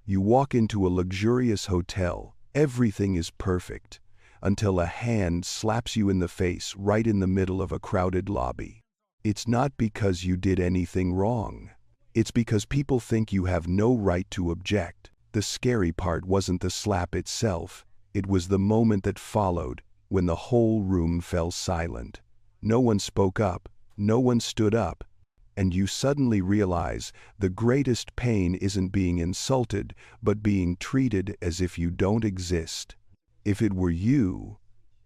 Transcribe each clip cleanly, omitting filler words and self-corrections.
You walk into a luxurious hotel, everything is perfect, until a hand slaps you in the face right in the middle of a crowded lobby. It's not because you did anything wrong. It's because people think you have no right to object. The scary part wasn't the slap itself, it was the moment that followed, when the whole room fell silent. No one spoke up, no one stood up, and you suddenly realize the greatest pain isn't being insulted, but being treated as if you don't exist. If it were you,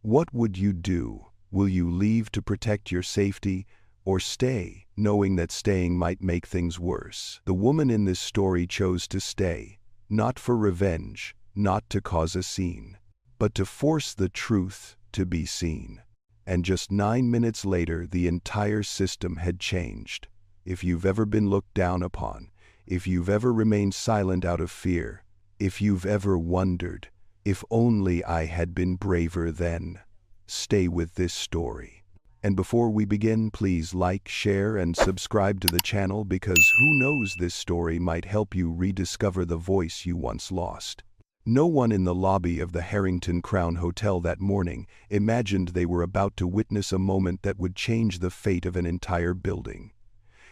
what would you do? Will you leave to protect your safety, or stay, knowing that staying might make things worse? The woman in this story chose to stay, not for revenge, not to cause a scene, but to force the truth to be seen. And just 9 minutes later, the entire system had changed. If you've ever been looked down upon, if you've ever remained silent out of fear, if you've ever wondered, if only I had been braver then, stay with this story. And before we begin, please like, share, and subscribe to the channel, because who knows, this story might help you rediscover the voice you once lost. No one in the lobby of the Harrington Crown Hotel that morning imagined they were about to witness a moment that would change the fate of an entire building.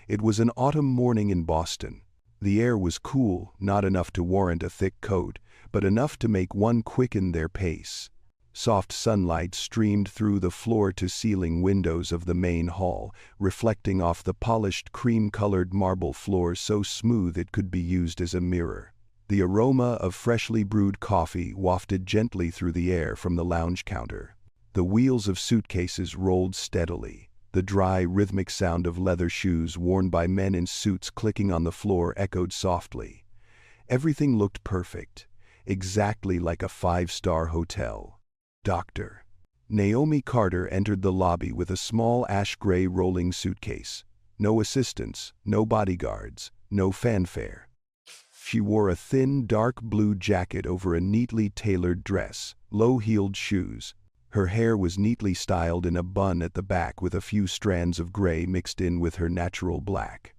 It was an autumn morning in Boston. The air was cool, not enough to warrant a thick coat, but enough to make one quicken their pace. Soft sunlight streamed through the floor-to-ceiling windows of the main hall, reflecting off the polished cream-colored marble floor so smooth it could be used as a mirror. The aroma of freshly brewed coffee wafted gently through the air from the lounge counter. The wheels of suitcases rolled steadily. The dry, rhythmic sound of leather shoes worn by men in suits clicking on the floor echoed softly. Everything looked perfect, exactly like a five-star hotel. Dr. Naomi Carter entered the lobby with a small ash-gray rolling suitcase. No assistants, no bodyguards, no fanfare. She wore a thin, dark blue jacket over a neatly tailored dress, low-heeled shoes. Her hair was neatly styled in a bun at the back with a few strands of gray mixed in with her natural black.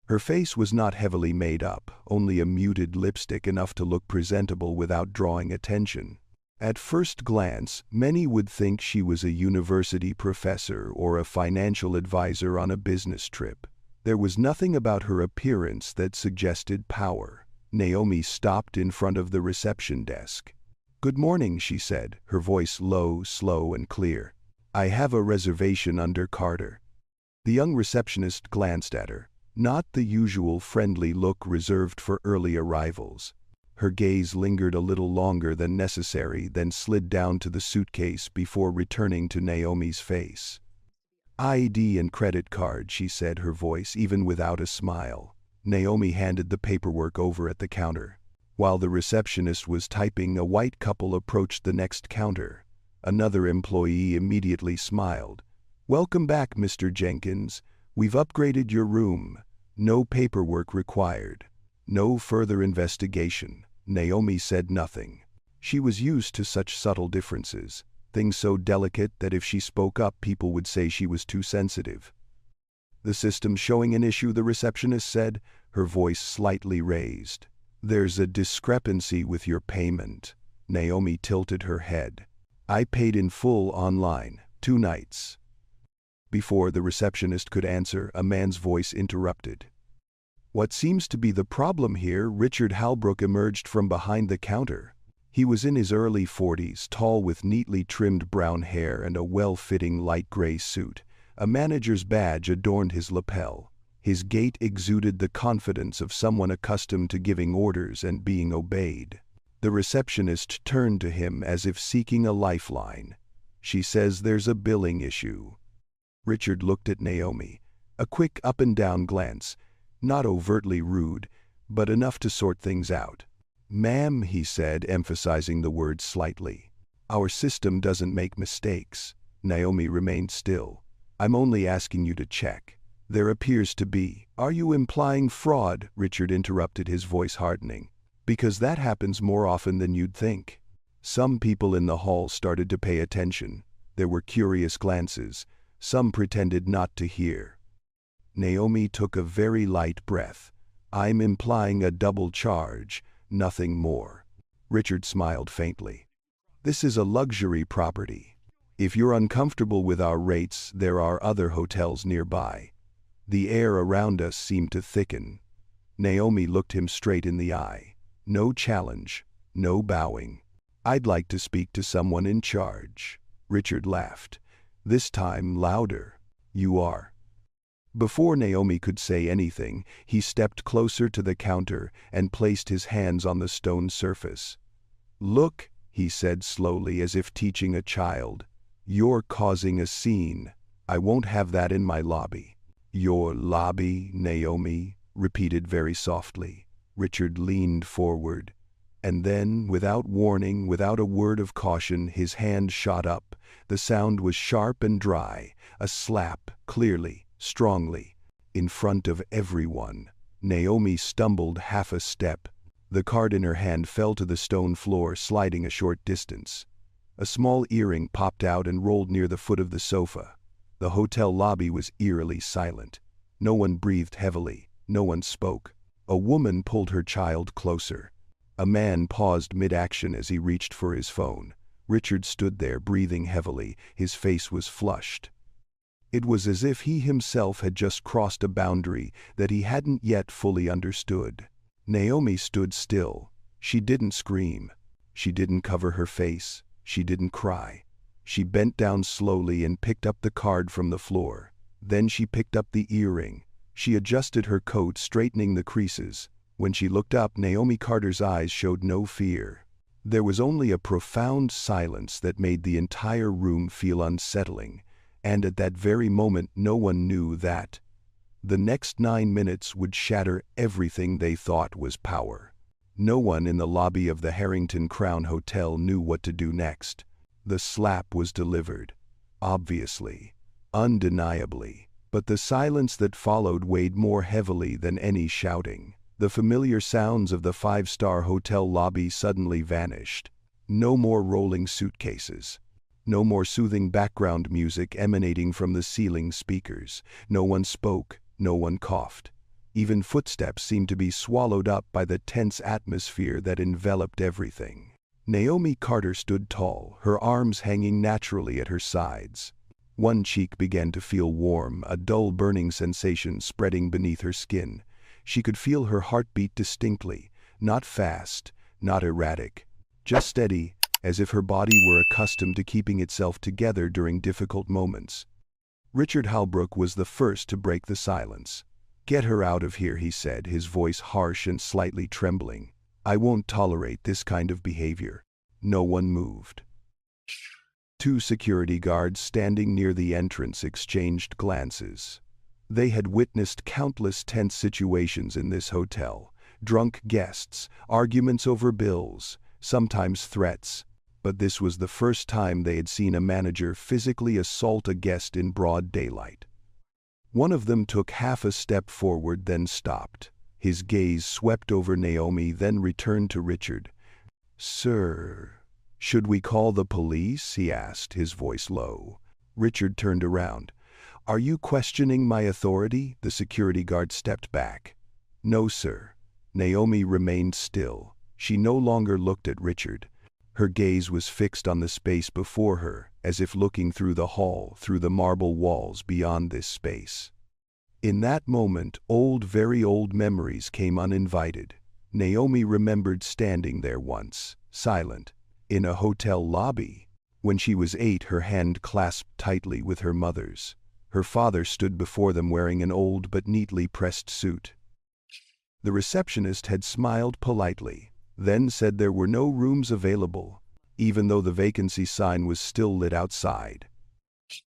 Her face was not heavily made up, only a muted lipstick enough to look presentable without drawing attention. At first glance, many would think she was a university professor or a financial advisor on a business trip. There was nothing about her appearance that suggested power. Naomi stopped in front of the reception desk. "Good morning," she said, her voice low, slow, and clear. "I have a reservation under Carter." The young receptionist glanced at her, not the usual friendly look reserved for early arrivals. Her gaze lingered a little longer than necessary, then slid down to the suitcase before returning to Naomi's face. "ID and credit card," she said, her voice even without a smile. Naomi handed the paperwork over at the counter. While the receptionist was typing, a white couple approached the next counter. Another employee immediately smiled. "Welcome back, Mr. Jenkins. We've upgraded your room. No paperwork required. No further investigation." Naomi said nothing. She was used to such subtle differences, things so delicate that if she spoke up, people would say she was too sensitive. "The system's showing an issue," the receptionist said, her voice slightly raised. "There's a discrepancy with your payment." Naomi tilted her head. "I paid in full online, 2 nights." Before the receptionist could answer, a man's voice interrupted. "What seems to be the problem here?" Richard Halbrook emerged from behind the counter. He was in his early 40s, tall with neatly trimmed brown hair and a well-fitting light gray suit. A manager's badge adorned his lapel. His gait exuded the confidence of someone accustomed to giving orders and being obeyed. The receptionist turned to him as if seeking a lifeline. "She says there's a billing issue." Richard looked at Naomi. A quick up-and-down glance. Not overtly rude, but enough to sort things out. "Ma'am," he said, emphasizing the word slightly. "Our system doesn't make mistakes." Naomi remained still. "I'm only asking you to check. There appears to be." "Are you implying fraud?" Richard interrupted, his voice hardening. "Because that happens more often than you'd think." Some people in the hall started to pay attention. There were curious glances. Some pretended not to hear. Naomi took a very light breath. "I'm implying a double charge, nothing more. Richard smiled faintly. This is a luxury property. If you're uncomfortable with our rates, there are other hotels nearby. The air around us seemed to thicken. Naomi looked him straight in the eye. No challenge, no bowing. I'd like to speak to someone in charge. Richard laughed. This time louder. You are. Before Naomi could say anything, he stepped closer to the counter and placed his hands on the stone surface. Look, he said slowly as if teaching a child. You're causing a scene. I won't have that in my lobby. Your lobby, Naomi repeated very softly. Richard leaned forward. And then, without warning, without a word of caution, his hand shot up. The sound was sharp and dry, a slap, clearly, strongly, in front of everyone. Naomi stumbled half a step. The card in her hand fell to the stone floor, sliding a short distance. A small earring popped out and rolled near the foot of the sofa. The hotel lobby was eerily silent. No one breathed heavily. No one spoke. A woman pulled her child closer. A man paused mid-action as he reached for his phone. Richard stood there, breathing heavily. His face was flushed. It was as if he himself had just crossed a boundary that he hadn't yet fully understood. Naomi stood still. She didn't scream. She didn't cover her face. She didn't cry. She bent down slowly and picked up the card from the floor. Then she picked up the earring. She adjusted her coat, straightening the creases. When she looked up, Naomi Carter's eyes showed no fear. There was only a profound silence that made the entire room feel unsettling, and at that very moment no one knew that the next 9 minutes would shatter everything they thought was power. No one in the lobby of the Harrington Crown Hotel knew what to do next. The slap was delivered. Obviously. Undeniably. But the silence that followed weighed more heavily than any shouting. The familiar sounds of the five-star hotel lobby suddenly vanished. No more rolling suitcases. No more soothing background music emanating from the ceiling speakers. No one spoke. No one coughed. Even footsteps seemed to be swallowed up by the tense atmosphere that enveloped everything. Naomi Carter stood tall, her arms hanging naturally at her sides. One cheek began to feel warm, a dull burning sensation spreading beneath her skin. She could feel her heartbeat distinctly, not fast, not erratic, just steady, as if her body were accustomed to keeping itself together during difficult moments. Richard Halbrook was the first to break the silence. "Get her out of here," he said, his voice harsh and slightly trembling. "I won't tolerate this kind of behavior." No one moved. 2 security guards standing near the entrance exchanged glances. They had witnessed countless tense situations in this hotel. Drunk guests, arguments over bills, sometimes threats. But this was the first time they had seen a manager physically assault a guest in broad daylight. One of them took half a step forward, then stopped. His gaze swept over Naomi, then returned to Richard. "Sir, should we call the police?" he asked, his voice low. Richard turned around. "Are you questioning my authority?" The security guard stepped back. "No, sir." Naomi remained still. She no longer looked at Richard. Her gaze was fixed on the space before her, as if looking through the hall, through the marble walls beyond this space. In that moment, very old memories came uninvited. Naomi remembered standing there once, silent, in a hotel lobby. When she was 8, her hand clasped tightly with her mother's. Her father stood before them wearing an old but neatly pressed suit. The receptionist had smiled politely, then said there were no rooms available, even though the vacancy sign was still lit outside.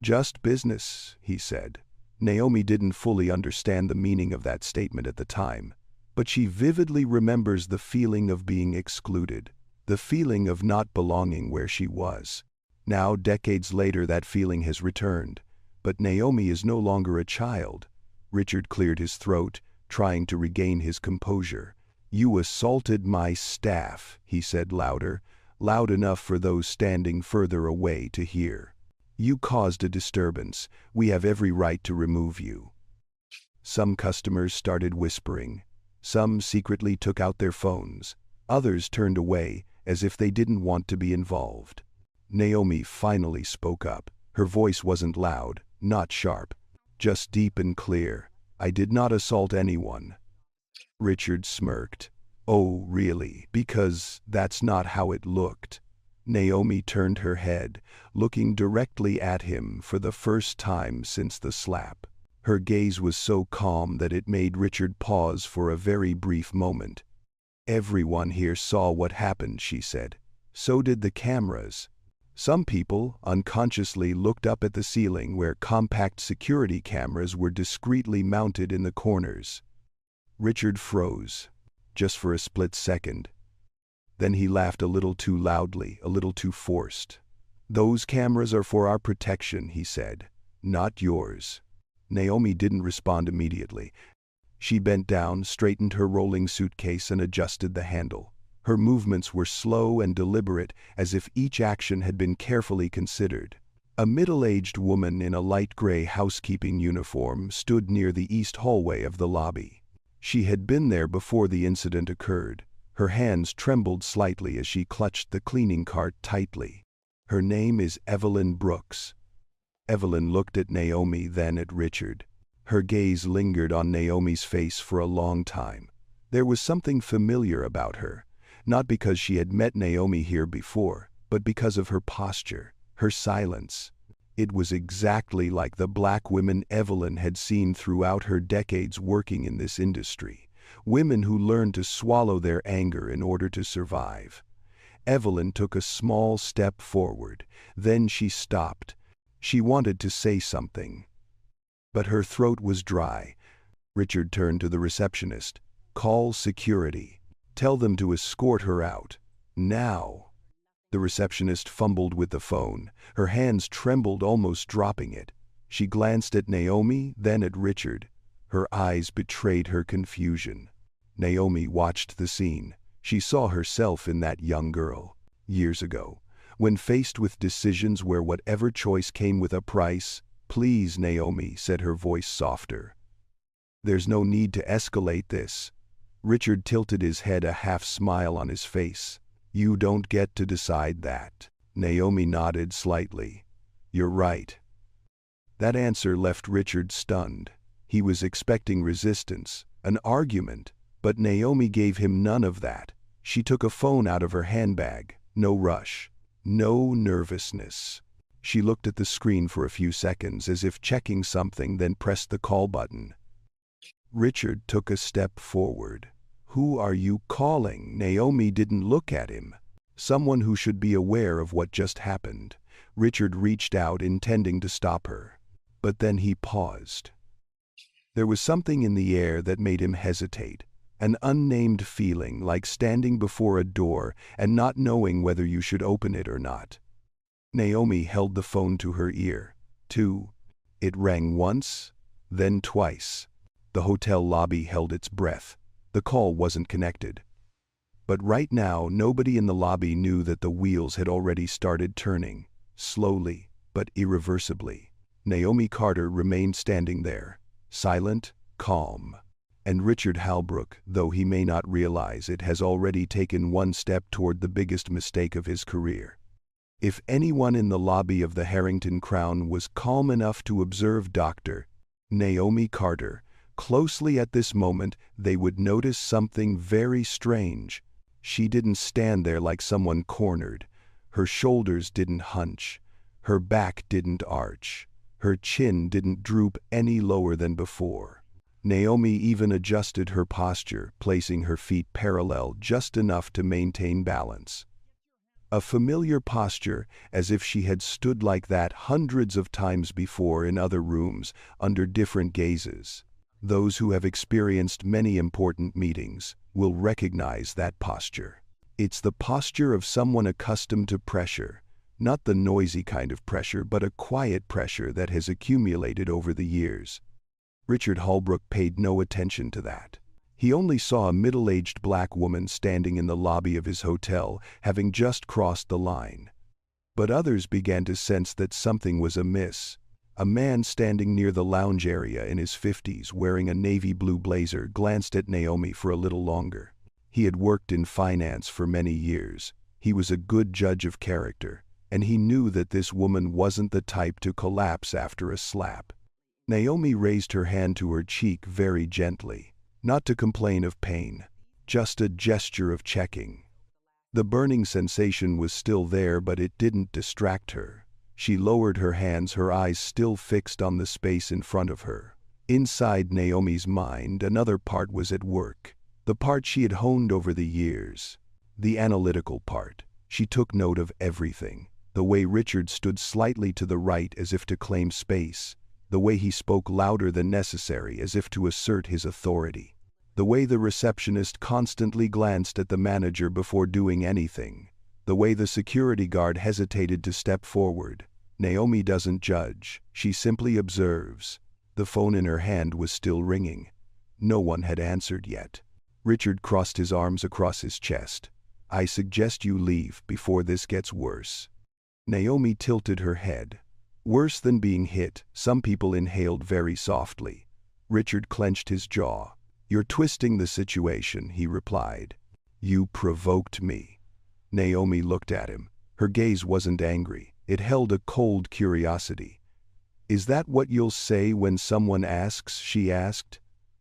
"Just business," he said. Naomi didn't fully understand the meaning of that statement at the time, but she vividly remembers the feeling of being excluded, the feeling of not belonging where she was. Now, decades later, that feeling has returned, but Naomi is no longer a child. Richard cleared his throat, trying to regain his composure. "You assaulted my staff," he said louder, loud enough for those standing further away to hear. "You caused a disturbance. We have every right to remove you." Some customers started whispering. Some secretly took out their phones. Others turned away, as if they didn't want to be involved. Naomi finally spoke up. Her voice wasn't loud, not sharp, just deep and clear. "I did not assault anyone." Richard smirked. "Oh, really? Because that's not how it looked." Naomi turned her head, looking directly at him for the first time since the slap. Her gaze was so calm that it made Richard pause for a very brief moment. "Everyone here saw what happened," she said. "So did the cameras. Some people unconsciously looked up at the ceiling where compact security cameras were discreetly mounted in the corners." Richard froze, just for a split second. Then he laughed a little too loudly, a little too forced. "Those cameras are for our protection," he said, "not yours." Naomi didn't respond immediately. She bent down, straightened her rolling suitcase, and adjusted the handle. Her movements were slow and deliberate, as if each action had been carefully considered. A middle-aged woman in a light gray housekeeping uniform stood near the east hallway of the lobby. She had been there before the incident occurred. Her hands trembled slightly as she clutched the cleaning cart tightly. "Her name is Evelyn Brooks." Evelyn looked at Naomi, then at Richard. Her gaze lingered on Naomi's face for a long time. There was something familiar about her, not because she had met Naomi here before, but because of her posture, her silence. It was exactly like the black women Evelyn had seen throughout her decades working in this industry. Women who learned to swallow their anger in order to survive. Evelyn took a small step forward, then she stopped. She wanted to say something, but her throat was dry. Richard turned to the receptionist. "Call security. Tell them to escort her out. Now." The receptionist fumbled with the phone. Her hands trembled, almost dropping it. She glanced at Naomi, then at Richard. Her eyes betrayed her confusion. Naomi watched the scene. She saw herself in that young girl, years ago, when faced with decisions where whatever choice came with a price. "Please, Naomi," said her voice softer. "There's no need to escalate this." Richard tilted his head, a half smile on his face. "You don't get to decide that." Naomi nodded slightly. "You're right." That answer left Richard stunned. He was expecting resistance, an argument, but Naomi gave him none of that. She took a phone out of her handbag. No rush, no nervousness. She looked at the screen for a few seconds as if checking something, then pressed the call button. Richard took a step forward. "Who are you calling?" Naomi didn't look at him. "Someone who should be aware of what just happened." Richard reached out, intending to stop her. But then he paused. There was something in the air that made him hesitate. An unnamed feeling, like standing before a door and not knowing whether you should open it or not. Naomi held the phone to her ear. It rang once, then twice. The hotel lobby held its breath. The call wasn't connected. But right now, nobody in the lobby knew that the wheels had already started turning, slowly but irreversibly. Naomi Carter remained standing there, silent, calm. And Richard Halbrook, though he may not realize it, has already taken one step toward the biggest mistake of his career. If anyone in the lobby of the Harrington Crown was calm enough to observe Dr. Naomi Carter closely at this moment, they would notice something very strange. She didn't stand there like someone cornered. Her shoulders didn't hunch. Her back didn't arch. Her chin didn't droop any lower than before. Naomi even adjusted her posture, placing her feet parallel just enough to maintain balance. A familiar posture, as if she had stood like that hundreds of times before in other rooms, under different gazes. Those who have experienced many important meetings will recognize that posture. It's the posture of someone accustomed to pressure, not the noisy kind of pressure, but a quiet pressure that has accumulated over the years. Richard Halbrook paid no attention to that. He only saw a middle-aged black woman standing in the lobby of his hotel, having just crossed the line. But others began to sense that something was amiss. A man standing near the lounge area in his 50s, wearing a navy blue blazer, glanced at Naomi for a little longer. He had worked in finance for many years. He was a good judge of character, and he knew that this woman wasn't the type to collapse after a slap. Naomi raised her hand to her cheek very gently, not to complain of pain, just a gesture of checking. The burning sensation was still there, but it didn't distract her. She lowered her hands, her eyes still fixed on the space in front of her. Inside Naomi's mind, another part was at work. The part she had honed over the years. The analytical part. She took note of everything. The way Richard stood slightly to the right as if to claim space. The way he spoke louder than necessary as if to assert his authority. The way the receptionist constantly glanced at the manager before doing anything. The way the security guard hesitated to step forward. Naomi doesn't judge, she simply observes. The phone in her hand was still ringing. No one had answered yet. Richard crossed his arms across his chest. I suggest you leave before this gets worse. Naomi tilted her head. Worse than being hit, some people inhaled very softly. Richard clenched his jaw. You're twisting the situation, he replied. You provoked me. Naomi looked at him. Her gaze wasn't angry. It held a cold curiosity. Is that what you'll say when someone asks? She asked.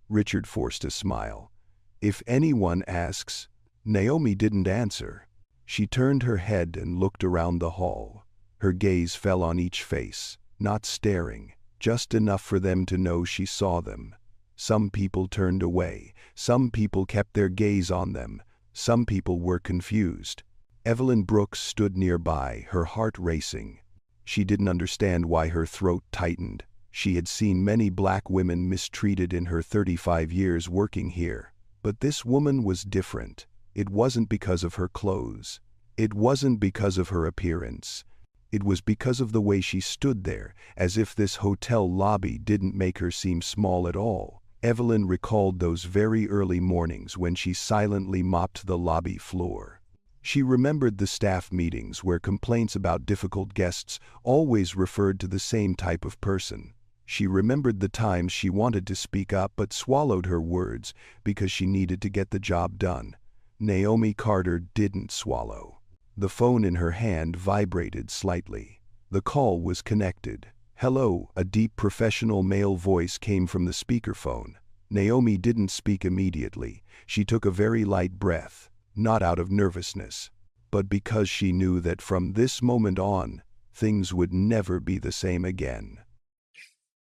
Richard forced a smile. If anyone asks. Naomi didn't answer. She turned her head and looked around the hall. Her gaze fell on each face, not staring, just enough for them to know she saw them. Some people turned away. Some people kept their gaze on them. Some people were confused. Evelyn Brooks stood nearby, her heart racing. She didn't understand why her throat tightened. She had seen many black women mistreated in her 35 years working here. But this woman was different. It wasn't because of her clothes. It wasn't because of her appearance. It was because of the way she stood there, as if this hotel lobby didn't make her seem small at all. Evelyn recalled those very early mornings when she silently mopped the lobby floor. She remembered the staff meetings where complaints about difficult guests always referred to the same type of person. She remembered the times she wanted to speak up but swallowed her words because she needed to get the job done. Naomi Carter didn't swallow. The phone in her hand vibrated slightly. The call was connected. Hello, a deep professional male voice came from the speakerphone. Naomi didn't speak immediately. She took a very light breath, not out of nervousness, but because she knew that from this moment on, things would never be the same again.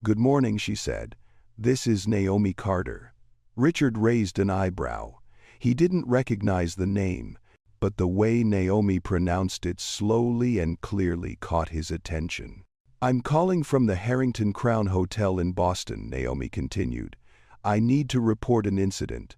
Good morning, she said. This is Naomi Carter. Richard raised an eyebrow. He didn't recognize the name, but the way Naomi pronounced it slowly and clearly caught his attention. I'm calling from the Harrington Crown Hotel in Boston, Naomi continued. I need to report an incident.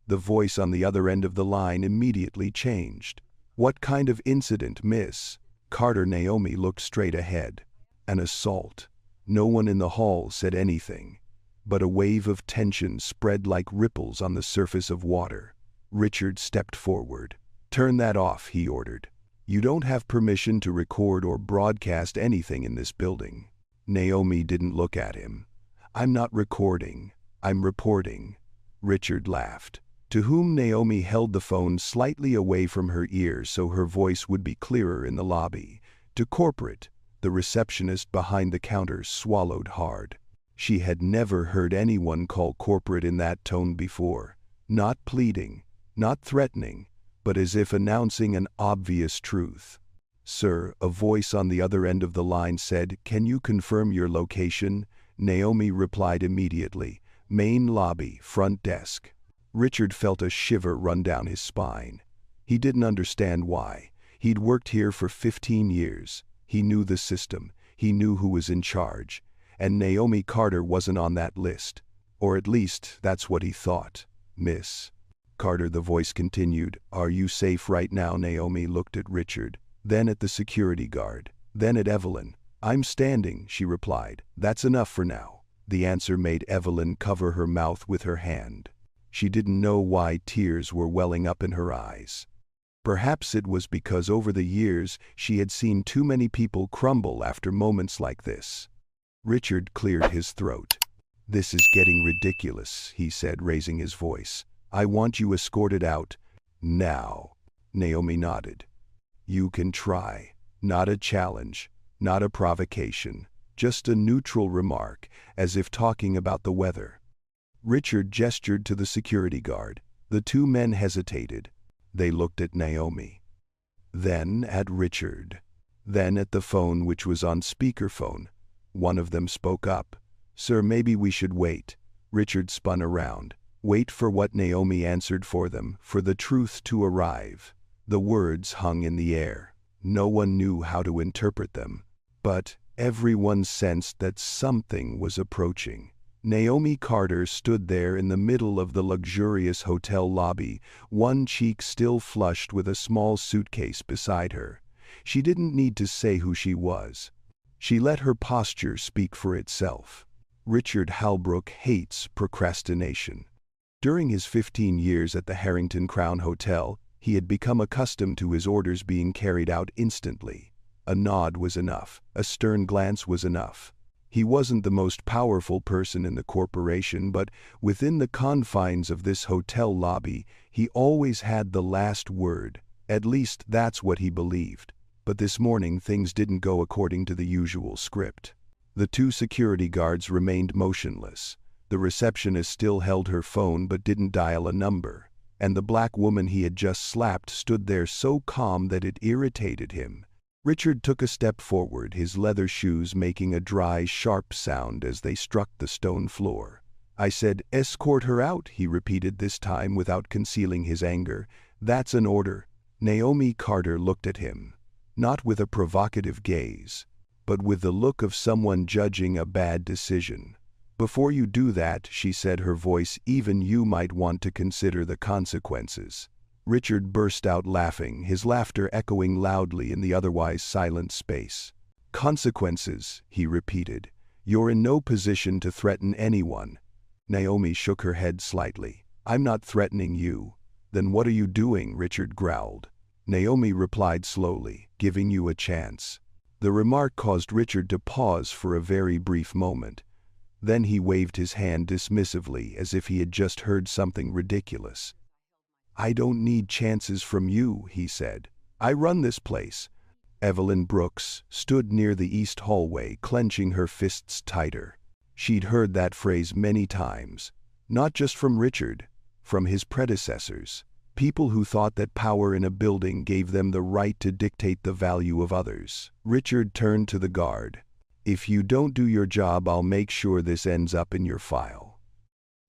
The voice on the other end of the line immediately changed. What kind of incident, miss? Carter. Naomi looked straight ahead. An assault. No one in the hall said anything, but a wave of tension spread like ripples on the surface of water. Richard stepped forward. Turn that off, he ordered. You don't have permission to record or broadcast anything in this building. Naomi didn't look at him. I'm not recording. I'm reporting. Richard laughed, to whom Naomi held the phone slightly away from her ear so her voice would be clearer in the lobby. To corporate. The receptionist behind the counter swallowed hard. She had never heard anyone call corporate in that tone before. Not pleading, not threatening, but as if announcing an obvious truth. Sir, a voice on the other end of the line said, can you confirm your location? Naomi replied immediately, main lobby, front desk. Richard felt a shiver run down his spine. He didn't understand why. He'd worked here for 15 years. He knew the system. He knew who was in charge. And Naomi Carter wasn't on that list. Or at least, that's what he thought. Miss Carter, the voice continued, are you safe right now? Naomi looked at Richard, then at the security guard, then at Evelyn. I'm standing, she replied. That's enough for now. The answer made Evelyn cover her mouth with her hand. She didn't know why tears were welling up in her eyes. Perhaps it was because over the years she had seen too many people crumble after moments like this. Richard cleared his throat. This is getting ridiculous, he said, raising his voice. I want you escorted out. Now. Naomi nodded. You can try. Not a challenge. Not a provocation. Just a neutral remark, as if talking about the weather. Richard gestured to the security guard. The two men hesitated. They looked at Naomi. Then at Richard. Then at the phone, which was on speakerphone. One of them spoke up. Sir, maybe we should wait. Richard spun around. Wait for what? Naomi answered for them, for the truth to arrive. The words hung in the air. No one knew how to interpret them. But everyone sensed that something was approaching. Naomi Carter stood there in the middle of the luxurious hotel lobby, one cheek still flushed with a small suitcase beside her. She didn't need to say who she was. She let her posture speak for itself. Richard Halbrook hates procrastination. During his 15 years at the Harrington Crown Hotel, he had become accustomed to his orders being carried out instantly. A nod was enough. A stern glance was enough. He wasn't the most powerful person in the corporation, but within the confines of this hotel lobby, he always had the last word. At least that's what he believed. But this morning things didn't go according to the usual script. The two security guards remained motionless. The receptionist still held her phone but didn't dial a number. And the black woman he had just slapped stood there so calm that it irritated him. Richard took a step forward, his leather shoes making a dry, sharp sound as they struck the stone floor. I said, escort her out, he repeated, this time without concealing his anger. That's an order. Naomi Carter looked at him, not with a provocative gaze, but with the look of someone judging a bad decision. Before you do that, she said, her voice even, you might want to consider the consequences. Richard burst out laughing, his laughter echoing loudly in the otherwise silent space. Consequences, he repeated. You're in no position to threaten anyone. Naomi shook her head slightly. I'm not threatening you. Then what are you doing? Richard growled. Naomi replied slowly, giving you a chance. The remark caused Richard to pause for a very brief moment. Then he waved his hand dismissively as if he had just heard something ridiculous. I don't need chances from you, he said. I run this place. Evelyn Brooks stood near the east hallway, clenching her fists tighter. She'd heard that phrase many times, not just from Richard, from his predecessors. People who thought that power in a building gave them the right to dictate the value of others. Richard turned to the guard. If you don't do your job, I'll make sure this ends up in your file.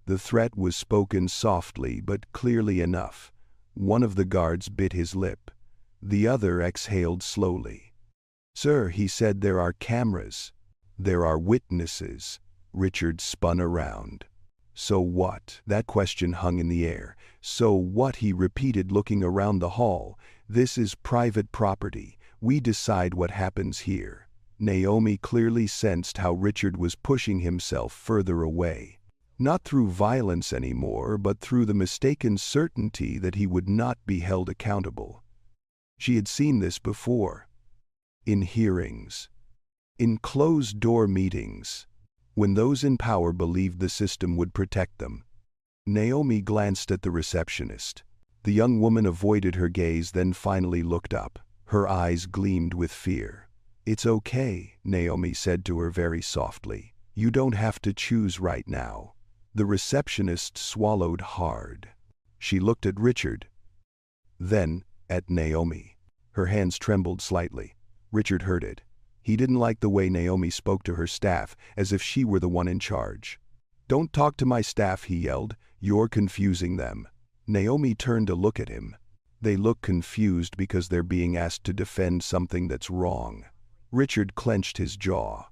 The threat was spoken softly but clearly enough. One of the guards bit his lip. The other exhaled slowly. Sir, he said, there are cameras. There are witnesses. Richard spun around. So what? That question hung in the air. So what? He repeated, looking around the hall. This is private property. We decide what happens here. Naomi clearly sensed how Richard was pushing himself further away. Not through violence anymore, but through the mistaken certainty that he would not be held accountable. She had seen this before. In hearings. In closed-door meetings. When those in power believed the system would protect them. Naomi glanced at the receptionist. The young woman avoided her gaze, then finally looked up. Her eyes gleamed with fear. It's okay, Naomi said to her very softly. You don't have to choose right now. The receptionist swallowed hard. She looked at Richard. Then, at Naomi. Her hands trembled slightly. Richard heard it. He didn't like the way Naomi spoke to her staff, as if she were the one in charge. Don't talk to my staff, he yelled. You're confusing them. Naomi turned to look at him. They look confused because they're being asked to defend something that's wrong. Richard clenched his jaw.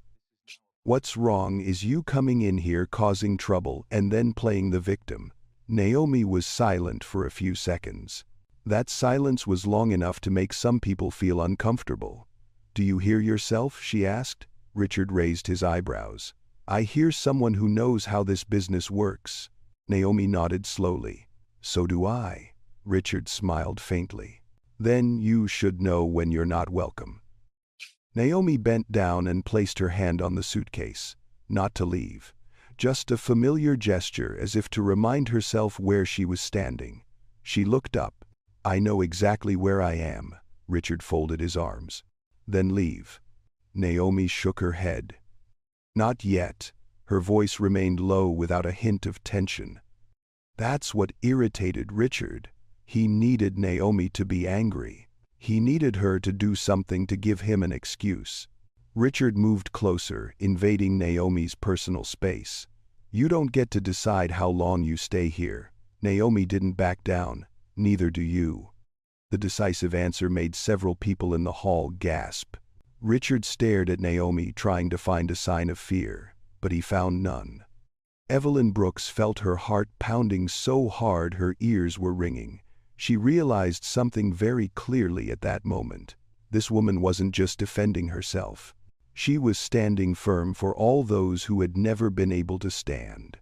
What's wrong is you coming in here causing trouble and then playing the victim. Naomi was silent for a few seconds. That silence was long enough to make some people feel uncomfortable. Do you hear yourself? She asked. Richard raised his eyebrows. I hear someone who knows how this business works. Naomi nodded slowly. So do I. Richard smiled faintly. Then you should know when you're not welcome. Naomi bent down and placed her hand on the suitcase. Not to leave. just a familiar gesture as if to remind herself where she was standing. She looked up. "I know exactly where I am." Richard folded his arms. "Then leave." Naomi shook her head. "Not yet." Her voice remained low without a hint of tension. That's what irritated Richard. He needed Naomi to be angry. He needed her to do something to give him an excuse. Richard moved closer, invading Naomi's personal space. "You don't get to decide how long you stay here." Naomi didn't back down. "Neither do you." The decisive answer made several people in the hall gasp. Richard stared at Naomi, trying to find a sign of fear, but he found none. Evelyn Brooks felt her heart pounding so hard her ears were ringing. She realized something very clearly at that moment. This woman wasn't just defending herself. She was standing firm for all those who had never been able to stand.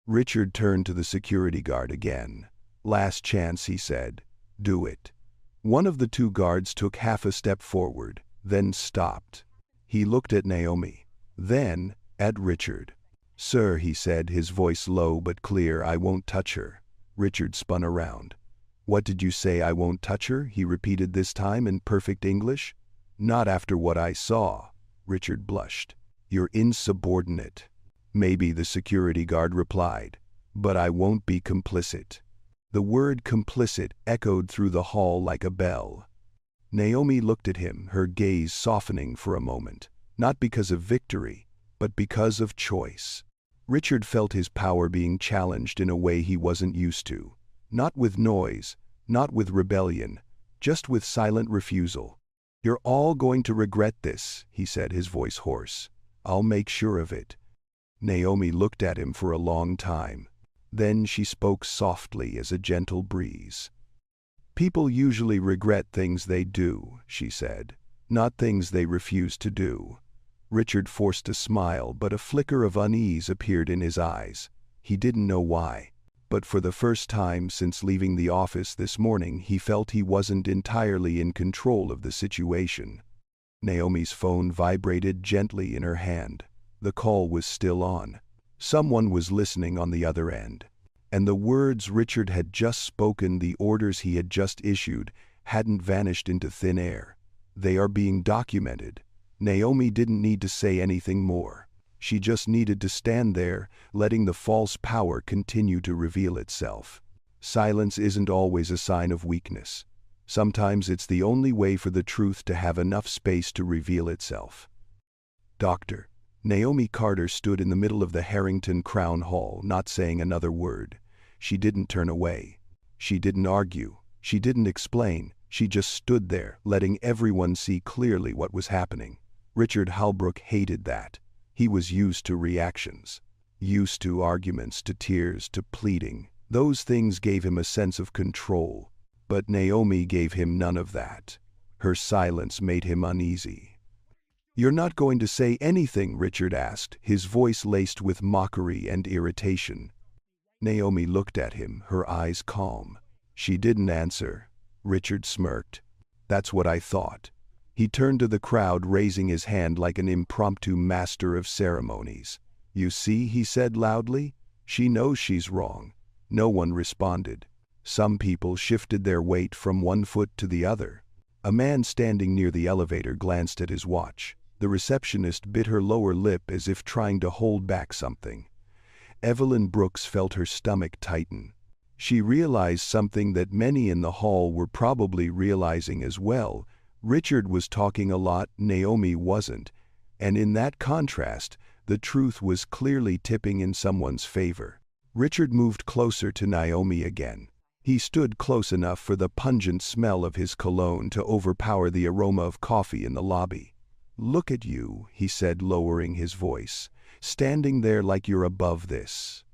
Richard turned to the security guard again. "Last chance," he said. "Do it." One of the two guards took half a step forward, then stopped. He looked at Naomi, then at Richard. "Sir," he said, his voice low but clear, "I won't touch her." Richard spun around. "What did you say? I won't touch her?" he repeated, this time in perfect English. "Not after what I saw." Richard blushed. "You're insubordinate." "Maybe," the security guard replied, "but I won't be complicit." The word complicit echoed through the hall like a bell. Naomi looked at him, her gaze softening for a moment, not because of victory, but because of choice. Richard felt his power being challenged in a way he wasn't used to. Not with noise, not with rebellion, just with silent refusal. "You're all going to regret this," he said, his voice hoarse. "I'll make sure of it." Naomi looked at him for a long time. Then she spoke softly as a gentle breeze. "People usually regret things they do," she said, "not things they refuse to do." Richard forced a smile, but a flicker of unease appeared in his eyes. He didn't know why, but for the first time since leaving the office this morning he felt he wasn't entirely in control of the situation. Naomi's phone vibrated gently in her hand. The call was still on. Someone was listening on the other end. And the words Richard had just spoken, the orders he had just issued, hadn't vanished into thin air. They are being documented. Naomi didn't need to say anything more. She just needed to stand there, letting the false power continue to reveal itself. Silence isn't always a sign of weakness. Sometimes it's the only way for the truth to have enough space to reveal itself. "Doctor." Naomi Carter stood in the middle of the Harrington Crown Hall, not saying another word. She didn't turn away. She didn't argue. She didn't explain. She just stood there, letting everyone see clearly what was happening. Richard Halbrook hated that. He was used to reactions. Used to arguments, to tears, to pleading. Those things gave him a sense of control. But Naomi gave him none of that. Her silence made him uneasy. "You're not going to say anything?" Richard asked, his voice laced with mockery and irritation. Naomi looked at him, her eyes calm. She didn't answer. Richard smirked. "That's what I thought." He turned to the crowd, raising his hand like an impromptu master of ceremonies. "You see," he said loudly, "she knows she's wrong." No one responded. Some people shifted their weight from one foot to the other. A man standing near the elevator glanced at his watch. The receptionist bit her lower lip as if trying to hold back something. Evelyn Brooks felt her stomach tighten. She realized something that many in the hall were probably realizing as well. Richard was talking a lot, Naomi wasn't, and in that contrast, the truth was clearly tipping in someone's favor. Richard moved closer to Naomi again. He stood close enough for the pungent smell of his cologne to overpower the aroma of coffee in the lobby. "Look at you," he said, lowering his voice, "standing there like you're above this."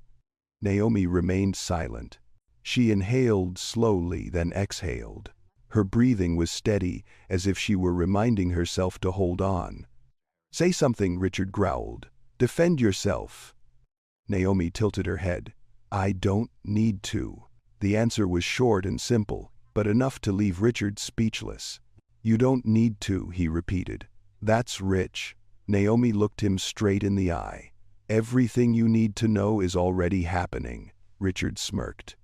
Naomi remained silent. She inhaled slowly, then exhaled. Her breathing was steady, as if she were reminding herself to hold on. "Say something," Richard growled. "Defend yourself." Naomi tilted her head. "I don't need to." The answer was short and simple, but enough to leave Richard speechless. "You don't need to," he repeated. "That's rich." Naomi looked him straight in the eye. Everything you need to know is already happening, Richard smirked.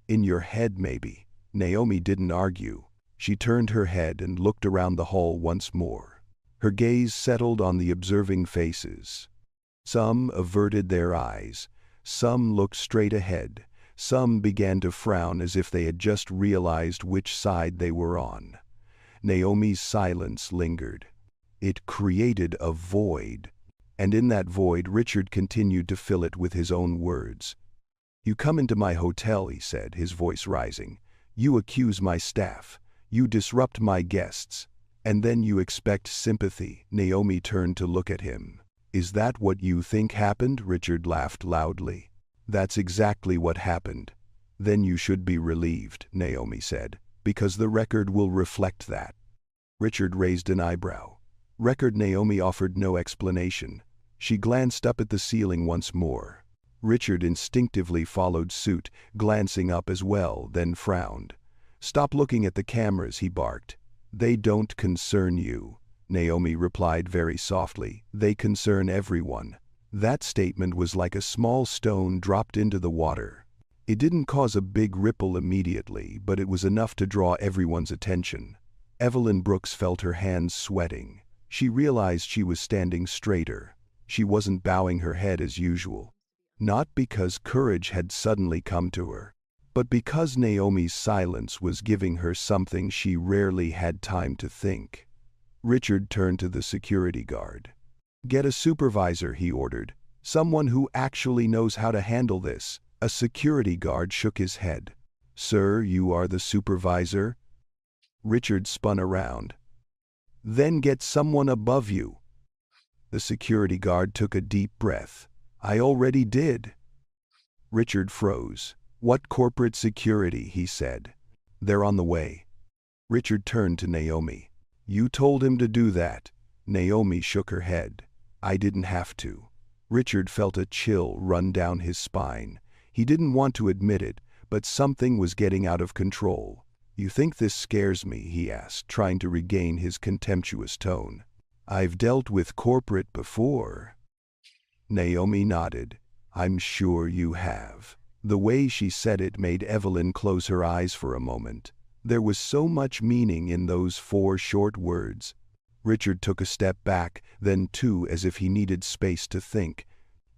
In your head maybe. Naomi didn't argue. She turned her head and looked around the hall once more. Her gaze settled on the observing faces. Some averted their eyes. Some looked straight ahead. Some began to frown as if they had just realized which side they were on. Naomi's silence lingered. It created a void. And in that void, Richard continued to fill it with his own words. You come into my hotel, he said, his voice rising. You accuse my staff. You disrupt my guests. And then you expect sympathy. Naomi turned to look at him. Is that what you think happened? Richard laughed loudly. That's exactly what happened. Then you should be relieved, Naomi said, because the record will reflect that. Richard raised an eyebrow. Record? Naomi offered no explanation. She glanced up at the ceiling once more. Richard instinctively followed suit, glancing up as well, then frowned. Stop looking at the cameras, he barked. They don't concern you, Naomi replied very softly. They concern everyone. That statement was like a small stone dropped into the water. It didn't cause a big ripple immediately, but it was enough to draw everyone's attention. Evelyn Brooks felt her hands sweating. She realized she was standing straighter. She wasn't bowing her head as usual. Not because courage had suddenly come to her, but because Naomi's silence was giving her something she rarely had time to think. Richard turned to the security guard. Get a supervisor, he ordered. Someone who actually knows how to handle this. A security guard shook his head. Sir, you are the supervisor? Richard spun around. Then get someone above you. The security guard took a deep breath. I already did. Richard froze. What corporate security? He said. They're on the way. Richard turned to Naomi. You told him to do that. Naomi shook her head. I didn't have to. Richard felt a chill run down his spine. He didn't want to admit it, but something was getting out of control. You think this scares me? He asked, trying to regain his contemptuous tone. I've dealt with corporate before. Naomi nodded. I'm sure you have. The way she said it made Evelyn close her eyes for a moment. There was so much meaning in those 4 short words. Richard took a step back, then 2, as if he needed space to think.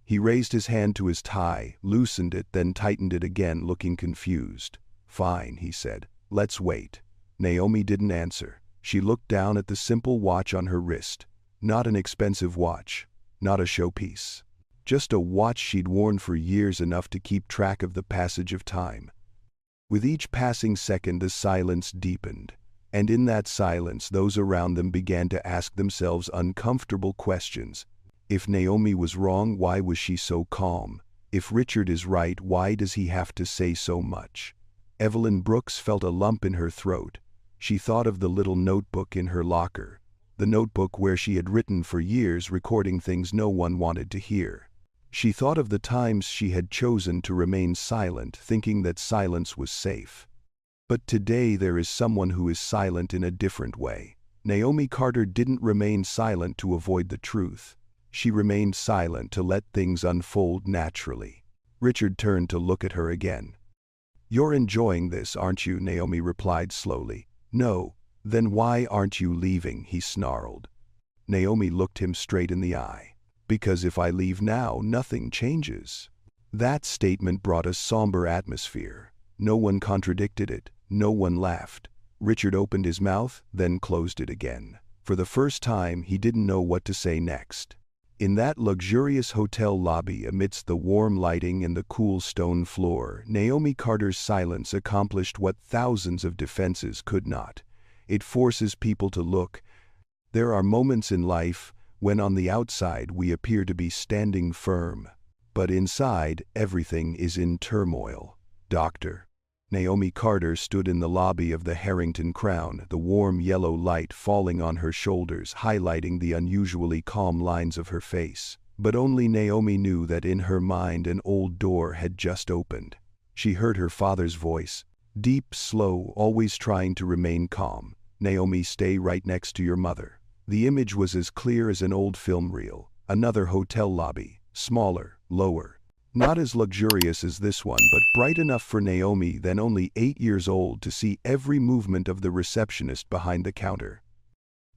He raised his hand to his tie, loosened it, then tightened it again, looking confused. Fine, he said. Let's wait. Naomi didn't answer. She looked down at the simple watch on her wrist. Not an expensive watch. Not a showpiece. Just a watch she'd worn for years, enough to keep track of the passage of time. With each passing second, the silence deepened. And in that silence, those around them began to ask themselves uncomfortable questions. If Naomi was wrong, why was she so calm? If Richard is right, why does he have to say so much? Evelyn Brooks felt a lump in her throat. She thought of the little notebook in her locker. The notebook where she had written for years, recording things no one wanted to hear. She thought of the times she had chosen to remain silent, thinking that silence was safe. But today there is someone who is silent in a different way. Naomi Carter didn't remain silent to avoid the truth. She remained silent to let things unfold naturally. Richard turned to look at her again. You're enjoying this, aren't you? Naomi replied slowly. No. Then why aren't you leaving? He snarled. Naomi looked him straight in the eye. Because if I leave now, nothing changes. That statement brought a somber atmosphere. No one contradicted it. No one laughed. Richard opened his mouth, then closed it again. For the first time, he didn't know what to say next. In that luxurious hotel lobby, amidst the warm lighting and the cool stone floor, Naomi Carter's silence accomplished what thousands of defenses could not. It forces people to look. There are moments in life when on the outside we appear to be standing firm, but inside everything is in turmoil. Doctor. Naomi Carter stood in the lobby of the Harrington Crown, the warm yellow light falling on her shoulders, highlighting the unusually calm lines of her face. But only Naomi knew that in her mind an old door had just opened. She heard her father's voice, deep, slow, always trying to remain calm. Naomi, stay right next to your mother. The image was as clear as an old film reel. Another hotel lobby. Smaller, lower. Not as luxurious as this one, but bright enough for Naomi, then only 8 years old, to see every movement of the receptionist behind the counter.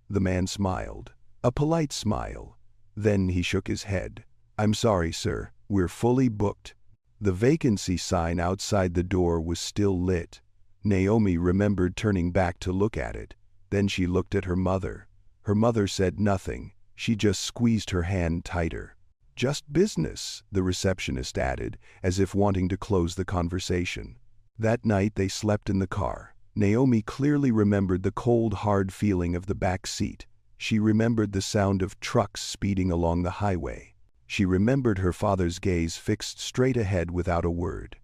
The man smiled. A polite smile. Then he shook his head. "I'm sorry, sir. We're fully booked." The vacancy sign outside the door was still lit. Naomi remembered turning back to look at it. Then she looked at her mother. Her mother said nothing. She just squeezed her hand tighter. "Just business," the receptionist added, as if wanting to close the conversation. That night they slept in the car. Naomi clearly remembered the cold, hard feeling of the back seat. She remembered the sound of trucks speeding along the highway. She remembered her father's gaze fixed straight ahead without a word.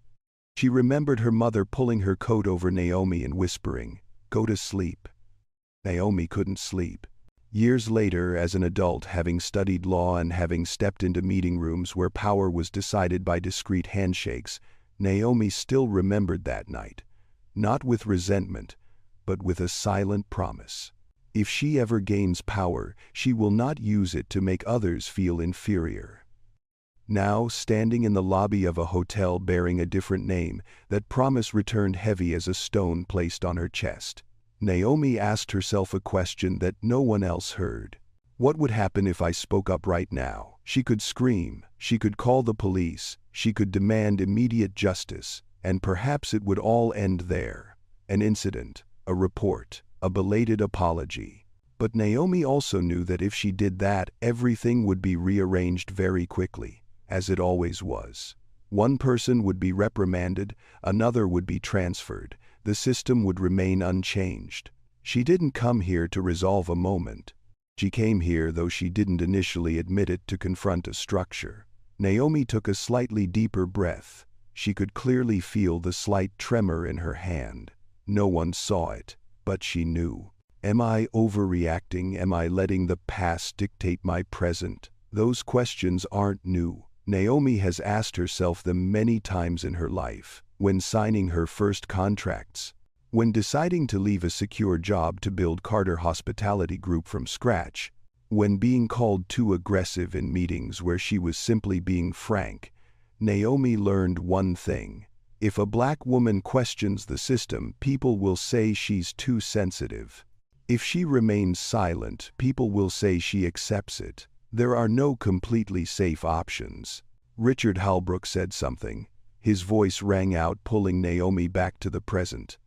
She remembered her mother pulling her coat over Naomi and whispering, "Go to sleep." Naomi couldn't sleep. Years later, as an adult, having studied law and having stepped into meeting rooms where power was decided by discreet handshakes, Naomi still remembered that night. Not with resentment, but with a silent promise. If she ever gains power, she will not use it to make others feel inferior. Now, standing in the lobby of a hotel bearing a different name, that promise returned heavy as a stone placed on her chest. Naomi asked herself a question that no one else heard. What would happen if I spoke up right now? She could scream, she could call the police, she could demand immediate justice, and perhaps it would all end there. An incident, a report, a belated apology. But Naomi also knew that if she did that, everything would be rearranged very quickly, as it always was. One person would be reprimanded, another would be transferred. The system would remain unchanged. She didn't come here to resolve a moment. She came here, though she didn't initially admit it, to confront a structure. Naomi took a slightly deeper breath. She could clearly feel the slight tremor in her hand. No one saw it, but she knew. Am I overreacting? Am I letting the past dictate my present? Those questions aren't new. Naomi has asked herself them many times in her life. When signing her first contracts, when deciding to leave a secure job to build Carter Hospitality Group from scratch, when being called too aggressive in meetings where she was simply being frank, Naomi learned one thing. If a black woman questions the system, people will say she's too sensitive. If she remains silent, people will say she accepts it. There are no completely safe options. Richard Halbrook said something. His voice rang out, pulling Naomi back to the present.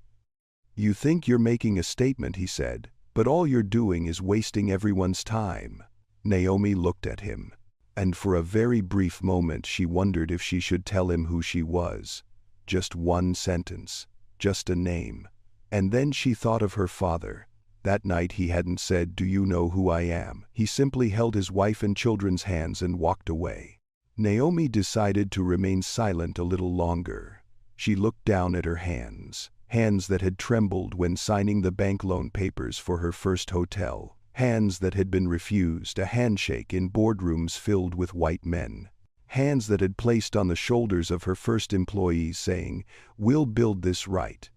"You think you're making a statement," he said, "but all you're doing is wasting everyone's time." Naomi looked at him, and for a very brief moment she wondered if she should tell him who she was. Just one sentence, just a name. And then she thought of her father. That night he hadn't said, "Do you know who I am?" He simply held his wife and children's hands and walked away. Naomi decided to remain silent a little longer. She looked down at her hands, hands that had trembled when signing the bank loan papers for her first hotel, hands that had been refused a handshake in boardrooms filled with white men, hands that had placed on the shoulders of her first employees saying, "We'll build this right."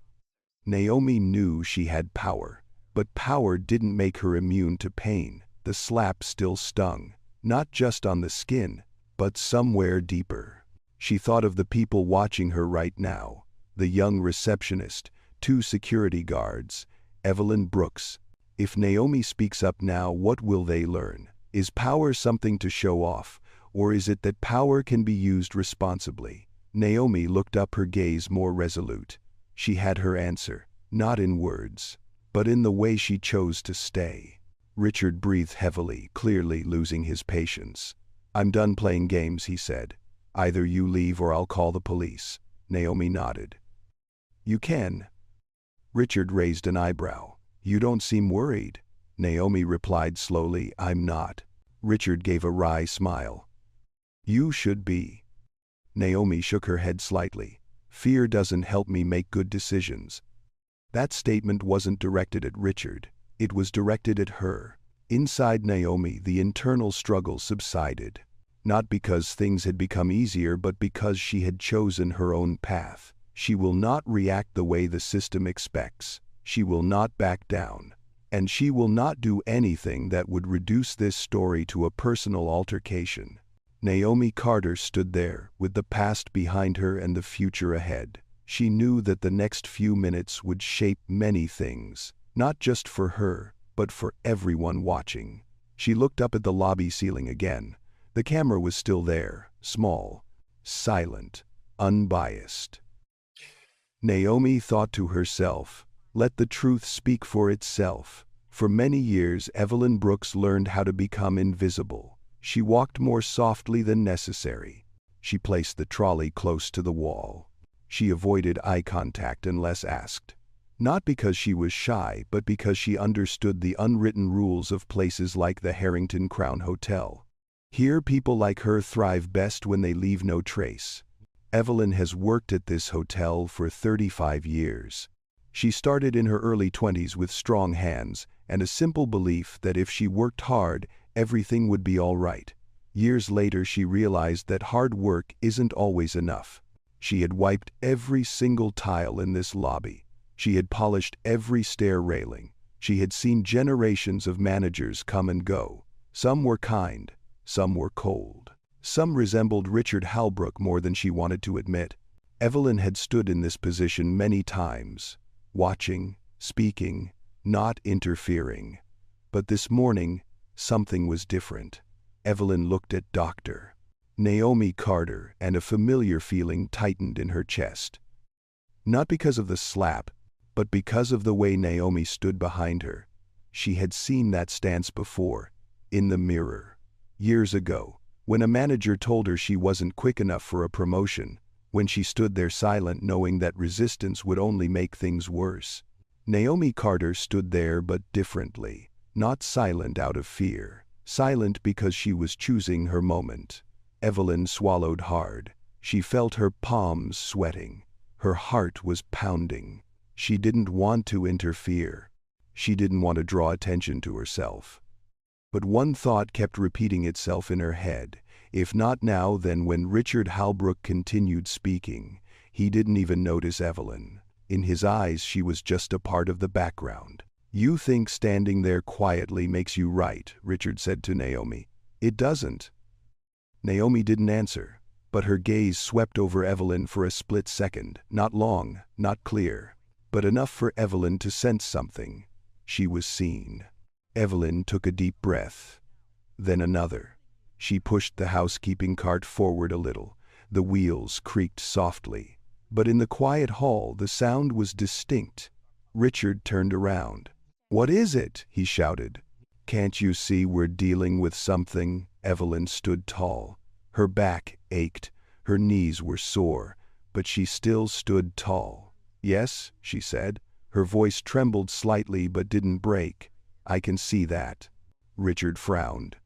Naomi knew she had power, but power didn't make her immune to pain. The slap still stung, not just on the skin, but somewhere deeper. She thought of the people watching her right now, the young receptionist, 2 security guards, Evelyn Brooks. If Naomi speaks up now, what will they learn? Is power something to show off, or is it that power can be used responsibly? Naomi looked up, her gaze more resolute. She had her answer, not in words, but in the way she chose to stay. Richard breathed heavily, clearly losing his patience. "I'm done playing games," he said. "Either you leave or I'll call the police." Naomi nodded. "You can." Richard raised an eyebrow. "You don't seem worried." Naomi replied slowly, "I'm not." Richard gave a wry smile. "You should be." Naomi shook her head slightly. "Fear doesn't help me make good decisions." That statement wasn't directed at Richard. It was directed at her. Inside Naomi, the internal struggle subsided. Not because things had become easier, but because she had chosen her own path. She will not react the way the system expects. She will not back down. And she will not do anything that would reduce this story to a personal altercation. Naomi Carter stood there, with the past behind her and the future ahead. She knew that the next few minutes would shape many things, not just for her, but for everyone watching. She looked up at the lobby ceiling again. The camera was still there, small, silent, unbiased. Naomi thought to herself, let the truth speak for itself. For many years, Evelyn Brooks learned how to become invisible. She walked more softly than necessary. She placed the trolley close to the wall. She avoided eye contact unless asked. Not because she was shy, but because she understood the unwritten rules of places like the Harrington Crown Hotel. Here, people like her thrive best when they leave no trace. Evelyn has worked at this hotel for 35 years. She started in her early 20s with strong hands and a simple belief that if she worked hard, everything would be all right. Years later, she realized that hard work isn't always enough. She had wiped every single tile in this lobby. She had polished every stair railing. She had seen generations of managers come and go. Some were kind, some were cold. Some resembled Richard Halbrook more than she wanted to admit. Evelyn had stood in this position many times, watching, speaking, not interfering. But this morning, something was different. Evelyn looked at Dr. Naomi Carter, and a familiar feeling tightened in her chest. Not because of the slap, but because of the way Naomi stood behind her. She had seen that stance before, in the mirror. Years ago, when a manager told her she wasn't quick enough for a promotion, when she stood there silent knowing that resistance would only make things worse. Naomi Carter stood there but differently, not silent out of fear, silent because she was choosing her moment. Evelyn swallowed hard. She felt her palms sweating. Her heart was pounding. She didn't want to interfere. She didn't want to draw attention to herself. But one thought kept repeating itself in her head. If not now, then when Richard Halbrook continued speaking. He didn't even notice Evelyn. In his eyes, she was just a part of the background. You think standing there quietly makes you right, Richard said to Naomi. It doesn't. Naomi didn't answer, but her gaze swept over Evelyn for a split second, not long, not clear, but enough for Evelyn to sense something. She was seen. Evelyn took a deep breath. Then another. She pushed the housekeeping cart forward a little. The wheels creaked softly. But in the quiet hall, the sound was distinct. Richard turned around. "What is it?" he shouted. "Can't you see we're dealing with something?" Evelyn stood tall. Her back ached. Her knees were sore, but she still stood tall. "Yes," she said. Her voice trembled slightly but didn't break. "I can see that." Richard frowned.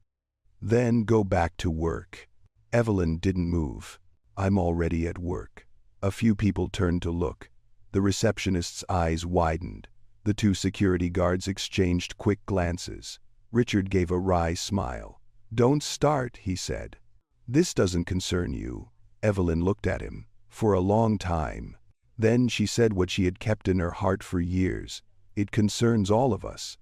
"Then go back to work." Evelyn didn't move. "I'm already at work." A few people turned to look. The receptionist's eyes widened. The two security guards exchanged quick glances. Richard gave a wry smile. "Don't start," he said. "This doesn't concern you." Evelyn looked at him. For a long time. Then she said what she had kept in her heart for years. "It concerns all of us."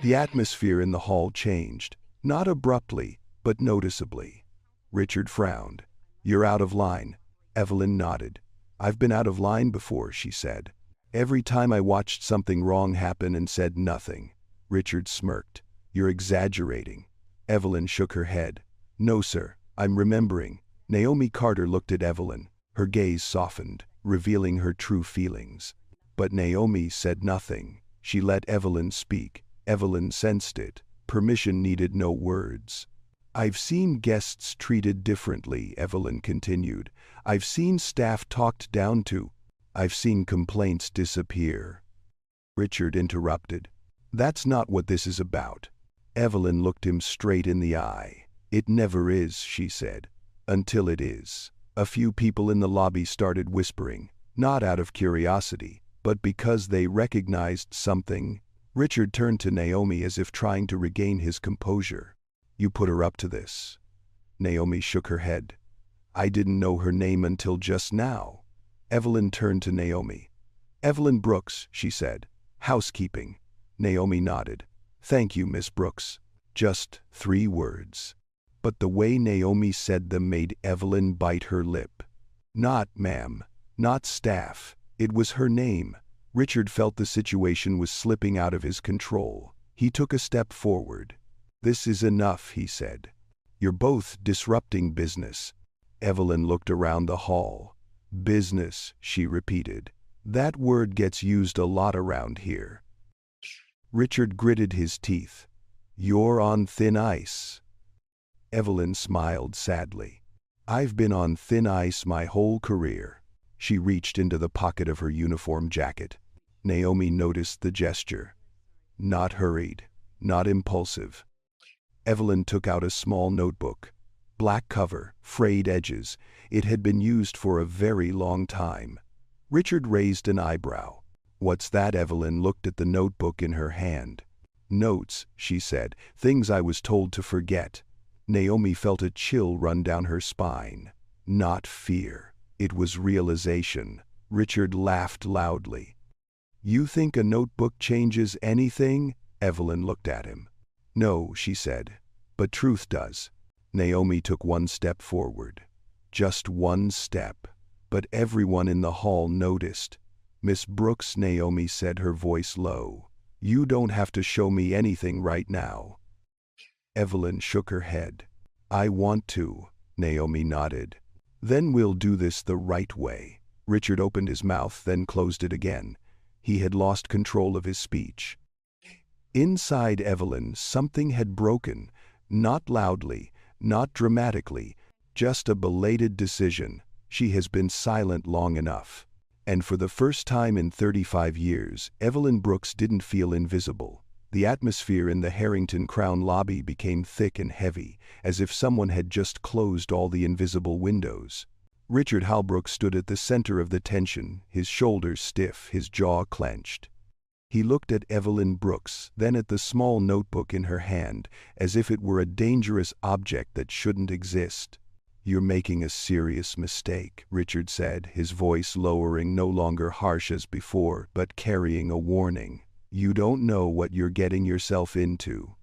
The atmosphere in the hall changed. Not abruptly, but noticeably. Richard frowned. "You're out of line." Evelyn nodded. "I've been out of line before," she said. "Every time I watched something wrong happen and said nothing." Richard smirked. "You're exaggerating." Evelyn shook her head. "No, sir, I'm remembering." Naomi Carter looked at Evelyn. Her gaze softened, revealing her true feelings. But Naomi said nothing. She let Evelyn speak. Evelyn sensed it. Permission needed no words. "I've seen guests treated differently," Evelyn continued. "I've seen staff talked down to. I've seen complaints disappear." Richard interrupted. "That's not what this is about." Evelyn looked him straight in the eye. "It never is," she said. "Until it is." A few people in the lobby started whispering, not out of curiosity, but because they recognized something. Richard turned to Naomi as if trying to regain his composure. "You put her up to this." Naomi shook her head. "I didn't know her name until just now." Evelyn turned to Naomi. "Evelyn Brooks," she said. "Housekeeping." Naomi nodded. "Thank you, Miss Brooks." Just 3 words. but the way Naomi said them made Evelyn bite her lip. Not ma'am, not staff, it was her name. Richard felt the situation was slipping out of his control. He took a step forward. This is enough, he said. You're both disrupting business. Evelyn looked around the hall. Business, she repeated. That word gets used a lot around here. Richard gritted his teeth. You're on thin ice. Evelyn smiled sadly. I've been on thin ice my whole career. She reached into the pocket of her uniform jacket. Naomi noticed the gesture. Not hurried, not impulsive. Evelyn took out a small notebook. Black cover, frayed edges. It had been used for a very long time. Richard raised an eyebrow. What's that? Evelyn looked at the notebook in her hand. Notes, she said, things I was told to forget. Naomi felt a chill run down her spine. Not fear. It was realization. Richard laughed loudly. You think a notebook changes anything? Evelyn looked at him. No, she said, but truth does. Naomi took one step forward. Just one step. But everyone in the hall noticed. Miss Brooks, Naomi said, her voice low. You don't have to show me anything right now. Evelyn shook her head. I want to, Naomi nodded. Then we'll do this the right way. Richard opened his mouth, then closed it again. He had lost control of his speech. Inside Evelyn, something had broken, not loudly, not dramatically, just a belated decision. She has been silent long enough. And for the first time in 35 years, Evelyn Brooks didn't feel invisible. The atmosphere in the Harrington Crown lobby became thick and heavy, as if someone had just closed all the invisible windows. Richard Holbrook stood at the center of the tension, his shoulders stiff, his jaw clenched. He looked at Evelyn Brooks, then at the small notebook in her hand, as if it were a dangerous object that shouldn't exist. You're making a serious mistake, Richard said, his voice lowering, no longer harsh as before, but carrying a warning. You don't know what you're getting yourself into.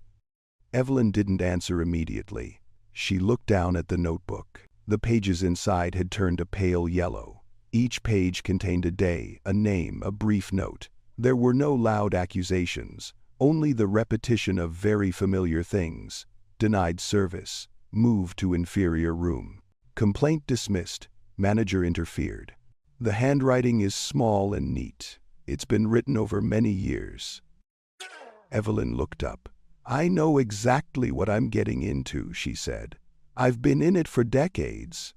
Evelyn didn't answer immediately. She looked down at the notebook. The pages inside had turned a pale yellow. Each page contained a day, a name, a brief note. There were no loud accusations, only the repetition of very familiar things. Denied service. Moved to inferior room. Complaint dismissed. Manager interfered. The handwriting is small and neat. It's been written over many years. Evelyn looked up. I know exactly what I'm getting into, she said. I've been in it for decades.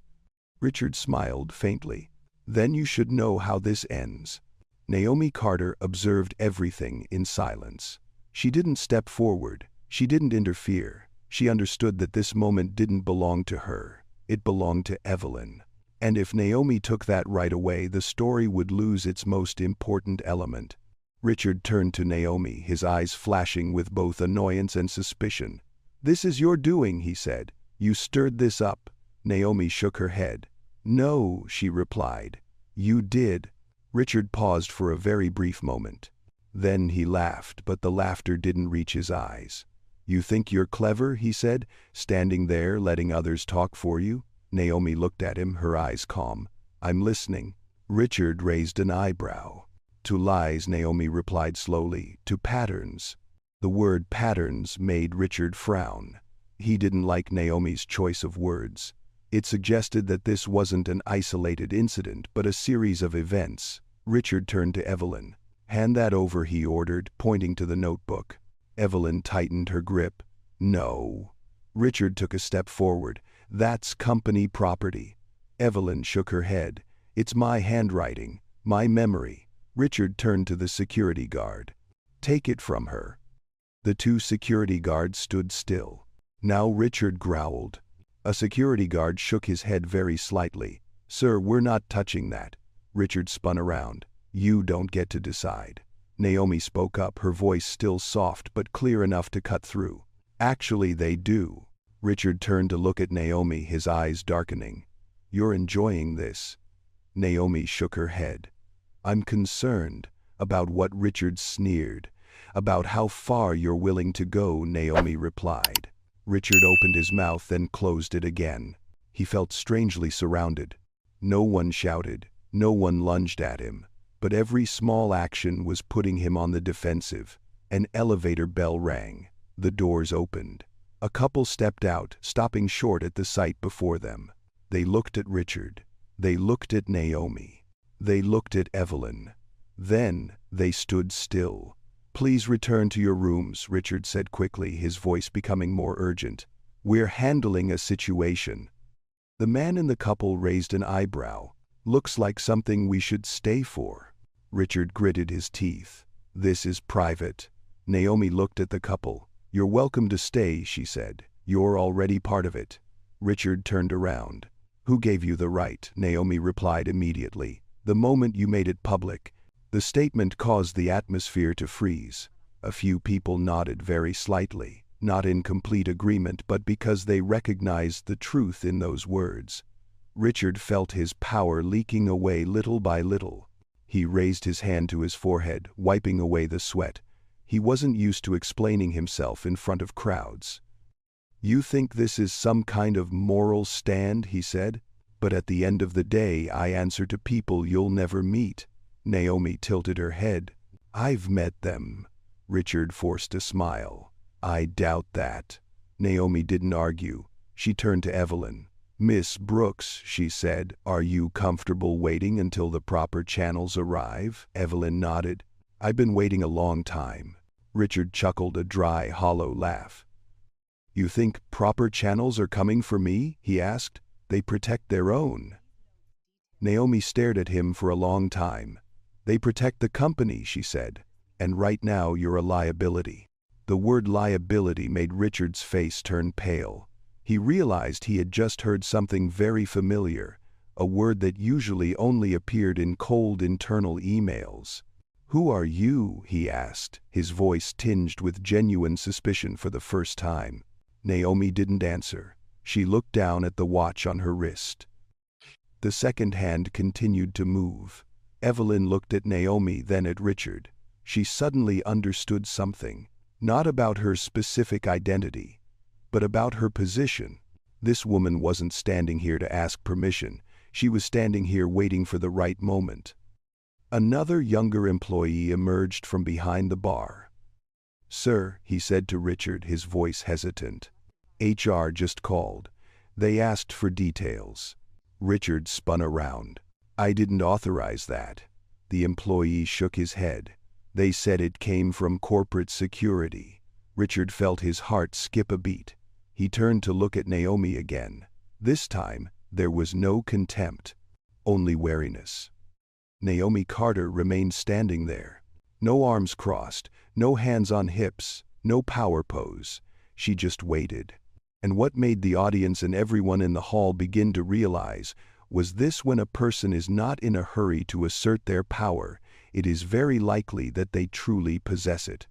Richard smiled faintly. Then you should know how this ends. Naomi Carter observed everything in silence. She didn't step forward. She didn't interfere. She understood that this moment didn't belong to her. It belonged to Evelyn. And if Naomi took that right away, the story would lose its most important element. Richard turned to Naomi, his eyes flashing with both annoyance and suspicion. This is your doing, he said. You stirred this up. Naomi shook her head. No, she replied. You did. Richard paused for a very brief moment. Then he laughed, but the laughter didn't reach his eyes. You think you're clever, he said, standing there letting others talk for you? Naomi looked at him, her eyes calm. I'm listening. Richard raised an eyebrow. To lies, Naomi replied slowly, to patterns. The word patterns made Richard frown. He didn't like Naomi's choice of words. It suggested that this wasn't an isolated incident, but a series of events. Richard turned to Evelyn. Hand that over, he ordered, pointing to the notebook. Evelyn tightened her grip. No. Richard took a step forward. That's company property. Evelyn shook her head. It's my handwriting, my memory. Richard turned to the security guard. Take it from her. The two security guards stood still. Now Richard growled. A security guard shook his head very slightly. Sir, we're not touching that. Richard spun around. You don't get to decide. Naomi spoke up, her voice still soft but clear enough to cut through. Actually, they do. Richard turned to look at Naomi, his eyes darkening. You're enjoying this. Naomi shook her head. I'm concerned about what Richard sneered. About how far you're willing to go, Naomi replied. Richard opened his mouth then closed it again. He felt strangely surrounded. No one shouted, no one lunged at him, but every small action was putting him on the defensive. An elevator bell rang. The doors opened. A couple stepped out, stopping short at the sight before them. They looked at Richard. They looked at Naomi. They looked at Evelyn. Then they stood still. "Please return to your rooms," Richard said quickly, his voice becoming more urgent. "We're handling a situation." The man in the couple raised an eyebrow. "Looks like something we should stay for." Richard gritted his teeth. "This is private." Naomi looked at the couple. "You're welcome to stay," she said. "You're already part of it." Richard turned around. "Who gave you the right?" Naomi replied immediately. "The moment you made it public." The statement caused the atmosphere to freeze. A few people nodded very slightly, not in complete agreement but because they recognized the truth in those words. Richard felt his power leaking away little by little. He raised his hand to his forehead, wiping away the sweat. He wasn't used to explaining himself in front of crowds. "You think this is some kind of moral stand," he said, "but at the end of the day I answer to people you'll never meet." Naomi tilted her head. "I've met them." Richard forced a smile. "I doubt that." Naomi didn't argue. She turned to Evelyn. "Miss Brooks," she said, "are you comfortable waiting until the proper channels arrive?" Evelyn nodded. "I've been waiting a long time." Richard chuckled a dry, hollow laugh. "You think proper channels are coming for me?" he asked. "They protect their own." Naomi stared at him for a long time. "They protect the company," she said, "and right now you're a liability." The word liability made Richard's face turn pale. He realized he had just heard something very familiar, a word that usually only appeared in cold internal emails. "Who are you?" he asked, his voice tinged with genuine suspicion for the first time. Naomi didn't answer. She looked down at the watch on her wrist. The second hand continued to move. Evelyn looked at Naomi, then at Richard. She suddenly understood something, not about her specific identity, but about her position. This woman wasn't standing here to ask permission. She was standing here waiting for the right moment. Another younger employee emerged from behind the bar. "Sir," he said to Richard, his voice hesitant. "HR just called. They asked for details." Richard spun around. "I didn't authorize that." The employee shook his head. "They said it came from corporate security." Richard felt his heart skip a beat. He turned to look at Naomi again. This time, there was no contempt, only wariness. Naomi Carter remained standing there. No arms crossed, no hands on hips, no power pose. She just waited. And what made the audience and everyone in the hall begin to realize was this: when a person is not in a hurry to assert their power, it is very likely that they truly possess it.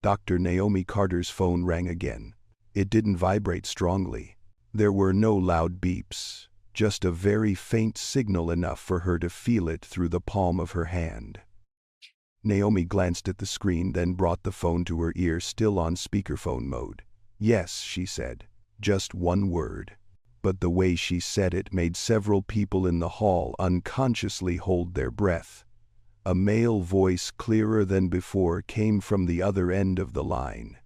Dr. Naomi Carter's phone rang again. It didn't vibrate strongly. There were no loud beeps, just a very faint signal enough for her to feel it through the palm of her hand. Naomi glanced at the screen, then brought the phone to her ear, still on speakerphone mode. "Yes," she said. Just one word. But the way she said it made several people in the hall unconsciously hold their breath. A male voice, clearer than before, came from the other end of the line.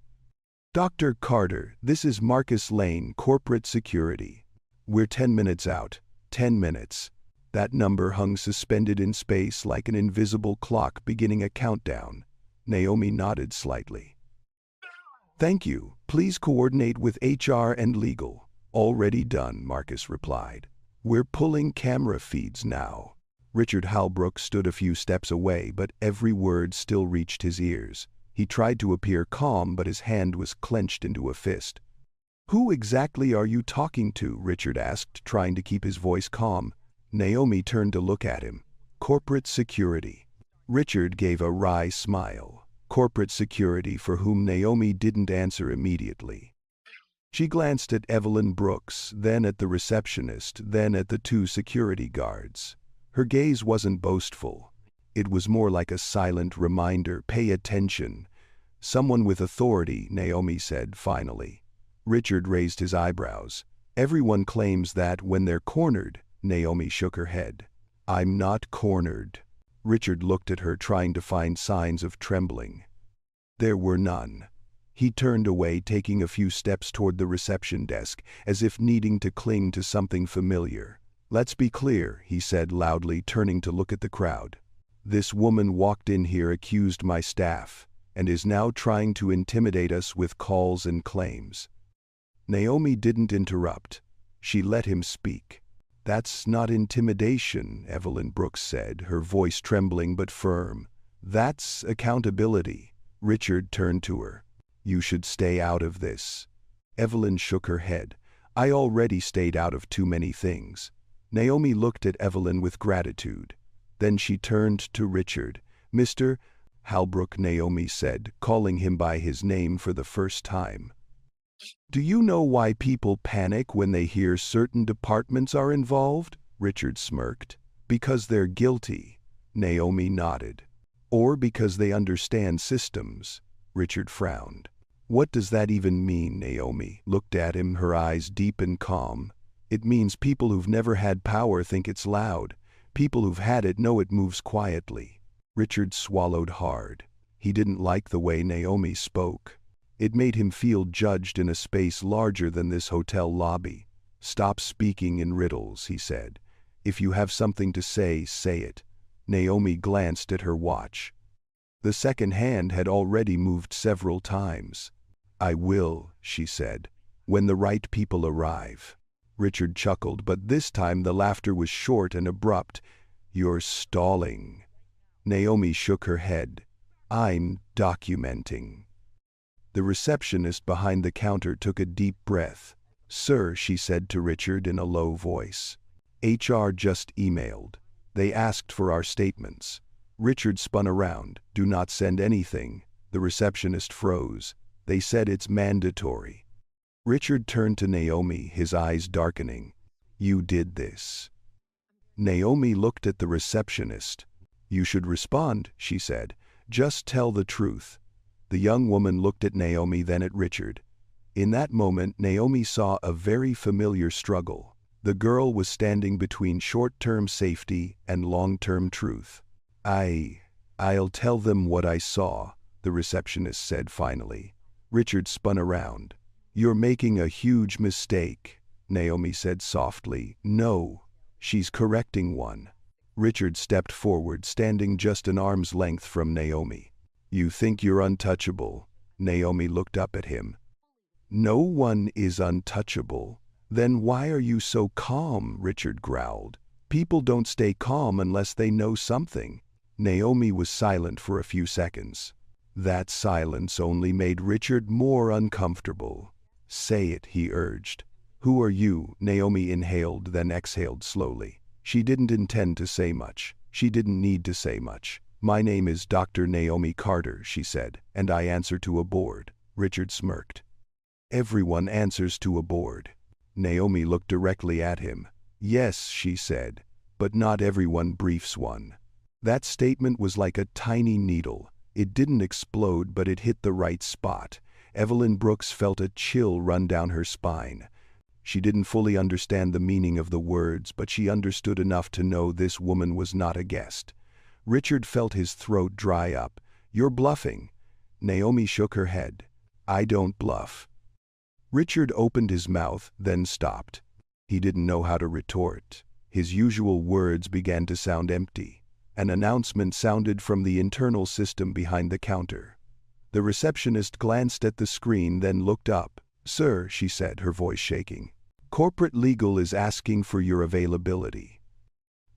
"Dr. Carter, this is Marcus Lane, Corporate Security. We're 10 minutes out. 10 minutes. That number hung suspended in space like an invisible clock beginning a countdown. Naomi nodded slightly. "Thank you. Please coordinate with HR and legal." "Already done," Marcus replied. "We're pulling camera feeds now." Richard Halbrook stood a few steps away, but every word still reached his ears. He tried to appear calm, but his hand was clenched into a fist. "Who exactly are you talking to?" Richard asked, trying to keep his voice calm. Naomi turned to look at him. "Corporate security." Richard gave a wry smile. Corporate security, for whom Naomi didn't answer immediately. She glanced at Evelyn Brooks, then at the receptionist, then at the two security guards. Her gaze wasn't boastful. It was more like a silent reminder, "Pay attention." "Someone with authority," Naomi said finally. Richard raised his eyebrows. Everyone claims that when they're cornered. Naomi shook her head. I'm not cornered. Richard looked at her, trying to find signs of trembling. There were none. He turned away, taking a few steps toward the reception desk, as if needing to cling to something familiar. Let's be clear, he said loudly, turning to look at the crowd. This woman walked in here, accused my staff, and is now trying to intimidate us with calls and claims. Naomi didn't interrupt. She let him speak. That's not intimidation, Evelyn Brooks said, her voice trembling but firm. That's accountability. Richard turned to her. You should stay out of this. Evelyn shook her head. I already stayed out of too many things. Naomi looked at Evelyn with gratitude. Then she turned to Richard. Mr. Halbrook, Naomi said, calling him by his name for the first time. Do you know why people panic when they hear certain departments are involved? Richard smirked. Because they're guilty. Naomi nodded. Or because they understand systems. Richard frowned. What does that even mean? Naomi looked at him, her eyes deep and calm. It means people who've never had power think it's loud. People who've had it know it moves quietly. Richard swallowed hard. He didn't like the way Naomi spoke. It made him feel judged in a space larger than this hotel lobby. Stop speaking in riddles, he said. If you have something to say, say it. Naomi glanced at her watch. The second hand had already moved several times. I will, she said, when the right people arrive. Richard chuckled, but this time the laughter was short and abrupt. You're stalling. Naomi shook her head. I'm documenting. The receptionist behind the counter took a deep breath. Sir, she said to Richard in a low voice. HR just emailed. They asked for our statements. Richard spun around. Do not send anything. The receptionist froze. They said it's mandatory. Richard turned to Naomi, his eyes darkening. You did this. Naomi looked at the receptionist. You should respond, she said. Just tell the truth. The young woman looked at Naomi, then at Richard. In that moment, Naomi saw a very familiar struggle. The girl was standing between short-term safety and long-term truth. I'll tell them what I saw, the receptionist said finally. Richard spun around. You're making a huge mistake, Naomi said softly. No, she's correcting one. Richard stepped forward, standing just an arm's length from Naomi. You think you're untouchable? Naomi looked up at him. No one is untouchable. Then why are you so calm? Richard growled. People don't stay calm unless they know something. Naomi was silent for a few seconds. That silence only made Richard more uncomfortable. Say it, he urged. Who are you? Naomi inhaled, then exhaled slowly. She didn't intend to say much. She didn't need to say much. My name is Dr. Naomi Carter, she said, and I answer to a board. Richard smirked. Everyone answers to a board. Naomi looked directly at him. Yes, she said, but not everyone briefs one. That statement was like a tiny needle. It didn't explode, but it hit the right spot. Evelyn Brooks felt a chill run down her spine. She didn't fully understand the meaning of the words, but she understood enough to know this woman was not a guest. Richard felt his throat dry up. You're bluffing. Naomi shook her head. I don't bluff. Richard opened his mouth, then stopped. He didn't know how to retort. His usual words began to sound empty. An announcement sounded from the internal system behind the counter. The receptionist glanced at the screen, then looked up. Sir, she said, her voice shaking. Corporate legal is asking for your availability.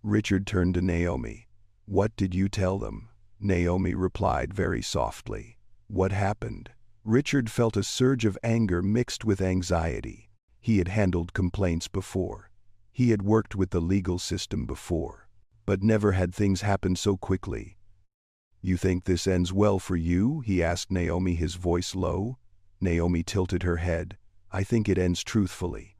Richard turned to Naomi. What did you tell them? Naomi replied very softly. What happened? Richard felt a surge of anger mixed with anxiety. He had handled complaints before. He had worked with the legal system before. But never had things happen so quickly. You think this ends well for you? He asked Naomi, his voice low. Naomi tilted her head. I think it ends truthfully.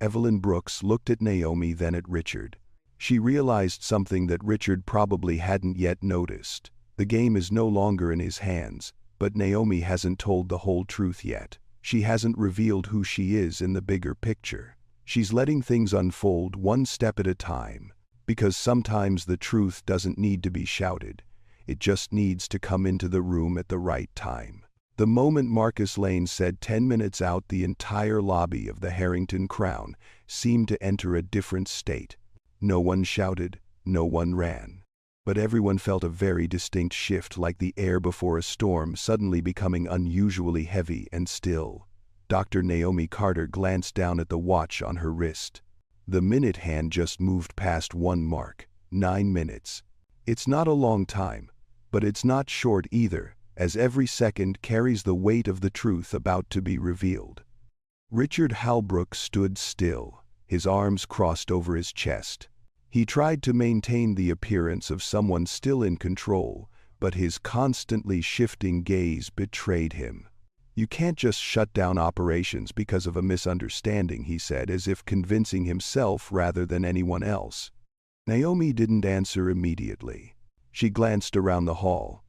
Evelyn Brooks looked at Naomi, then at Richard. She realized something that Richard probably hadn't yet noticed. The game is no longer in his hands, but Naomi hasn't told the whole truth yet. She hasn't revealed who she is in the bigger picture. She's letting things unfold one step at a time, because sometimes the truth doesn't need to be shouted. It just needs to come into the room at the right time. The moment Marcus Lane said 10 minutes out, the entire lobby of the Harrington Crown seemed to enter a different state. No one shouted, no one ran. But everyone felt a very distinct shift, like the air before a storm suddenly becoming unusually heavy and still. Dr. Naomi Carter glanced down at the watch on her wrist. The minute hand just moved past one mark. 9 minutes. It's not a long time, but it's not short either, as every second carries the weight of the truth about to be revealed. Richard Halbrook stood still, his arms crossed over his chest. He tried to maintain the appearance of someone still in control, but his constantly shifting gaze betrayed him. "You can't just shut down operations because of a misunderstanding," he said, as if convincing himself rather than anyone else. Naomi didn't answer immediately. She glanced around the hall.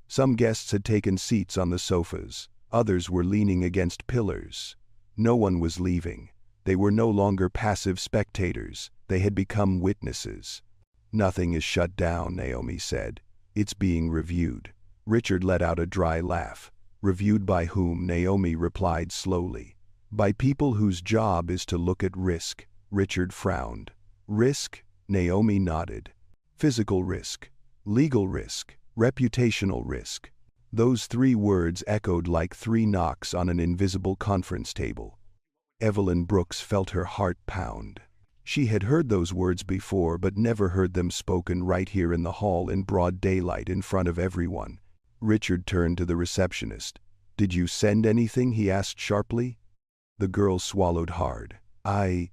Some guests had taken seats on the sofas. Others were leaning against pillars. No one was leaving. They were no longer passive spectators. They had become witnesses. "Nothing is shut down," Naomi said. "It's being reviewed." Richard let out a dry laugh. "Reviewed by whom?" Naomi replied slowly. "By people whose job is to look at risk." Richard frowned. "Risk?" Naomi nodded. "Physical risk, legal risk, reputational risk." Those 3 words echoed like 3 knocks on an invisible conference table. Evelyn Brooks felt her heart pound. She had heard those words before, but never heard them spoken right here in the hall in broad daylight in front of everyone. Richard turned to the receptionist. "Did you send anything?" he asked sharply. The girl swallowed hard. I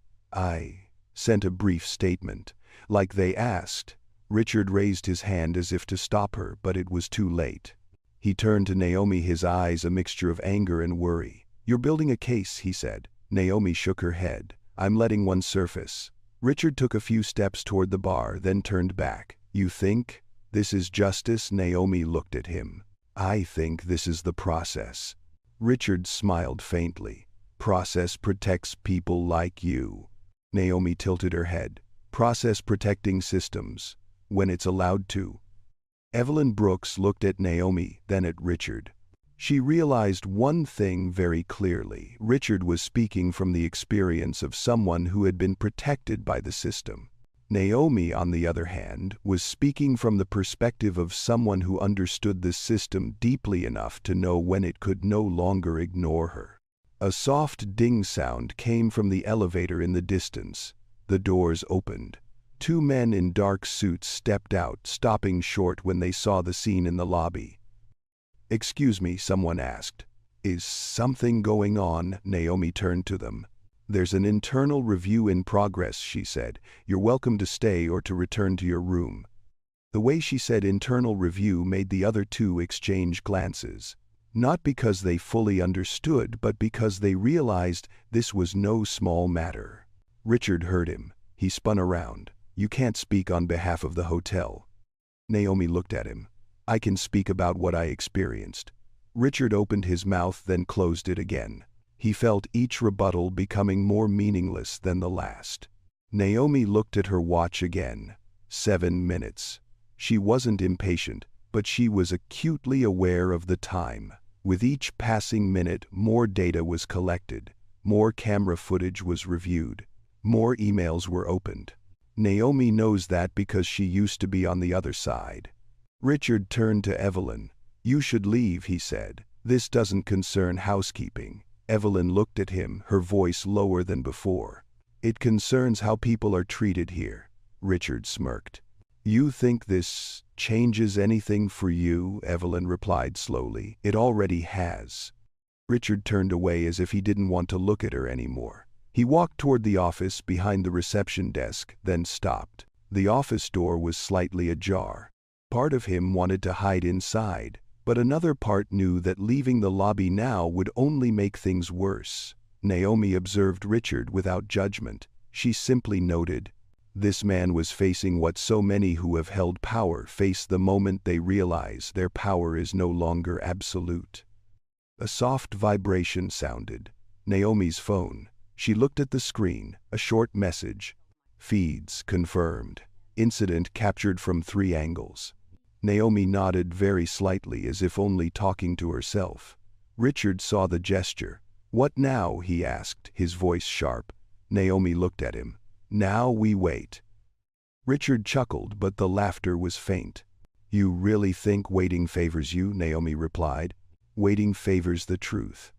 sent a brief statement. Like they asked." Richard raised his hand as if to stop her, but it was too late. He turned to Naomi, his eyes a mixture of anger and worry. "You're building a case," he said. Naomi shook her head. "I'm letting one surface." Richard took a few steps toward the bar, then turned back. "You think this is justice?" Naomi looked at him. "I think this is the process." Richard smiled faintly. "Process protects people like you." Naomi tilted her head. "Process protecting systems, when it's allowed to." Evelyn Brooks looked at Naomi, then at Richard. She realized one thing very clearly. Richard was speaking from the experience of someone who had been protected by the system. Naomi, on the other hand, was speaking from the perspective of someone who understood the system deeply enough to know when it could no longer ignore her. A soft ding sound came from the elevator in the distance. The doors opened. 2 men in dark suits stepped out, stopping short when they saw the scene in the lobby. "Excuse me," someone asked. "Is something going on?" Naomi turned to them. "There's an internal review in progress," she said. "You're welcome to stay or to return to your room." The way she said internal review made the other 2 exchange glances. Not because they fully understood, but because they realized this was no small matter. Richard heard him. He spun around. "You can't speak on behalf of the hotel." Naomi looked at him. "I can speak about what I experienced." Richard opened his mouth, then closed it again. He felt each rebuttal becoming more meaningless than the last. Naomi looked at her watch again. 7 minutes. She wasn't impatient, but she was acutely aware of the time. With each passing minute, more data was collected, more camera footage was reviewed, more emails were opened. Naomi knows that because she used to be on the other side. Richard turned to Evelyn. "You should leave," he said. "This doesn't concern housekeeping." Evelyn looked at him, her voice lower than before. "It concerns how people are treated here." Richard smirked. "You think this changes anything for you?" Evelyn replied slowly. "It already has." Richard turned away as if he didn't want to look at her anymore. He walked toward the office behind the reception desk, then stopped. The office door was slightly ajar. Part of him wanted to hide inside, but another part knew that leaving the lobby now would only make things worse. Naomi observed Richard without judgment. She simply noted, this man was facing what so many who have held power face the moment they realize their power is no longer absolute. A soft vibration sounded. Naomi's phone. She looked at the screen, a short message. Feeds confirmed. Incident captured from 3 angles. Naomi nodded very slightly as if only talking to herself. Richard saw the gesture. "What now?" he asked, his voice sharp. Naomi looked at him. "Now we wait." Richard chuckled, but the laughter was faint. "You really think waiting favors you?" Naomi replied. "Waiting favors the truth."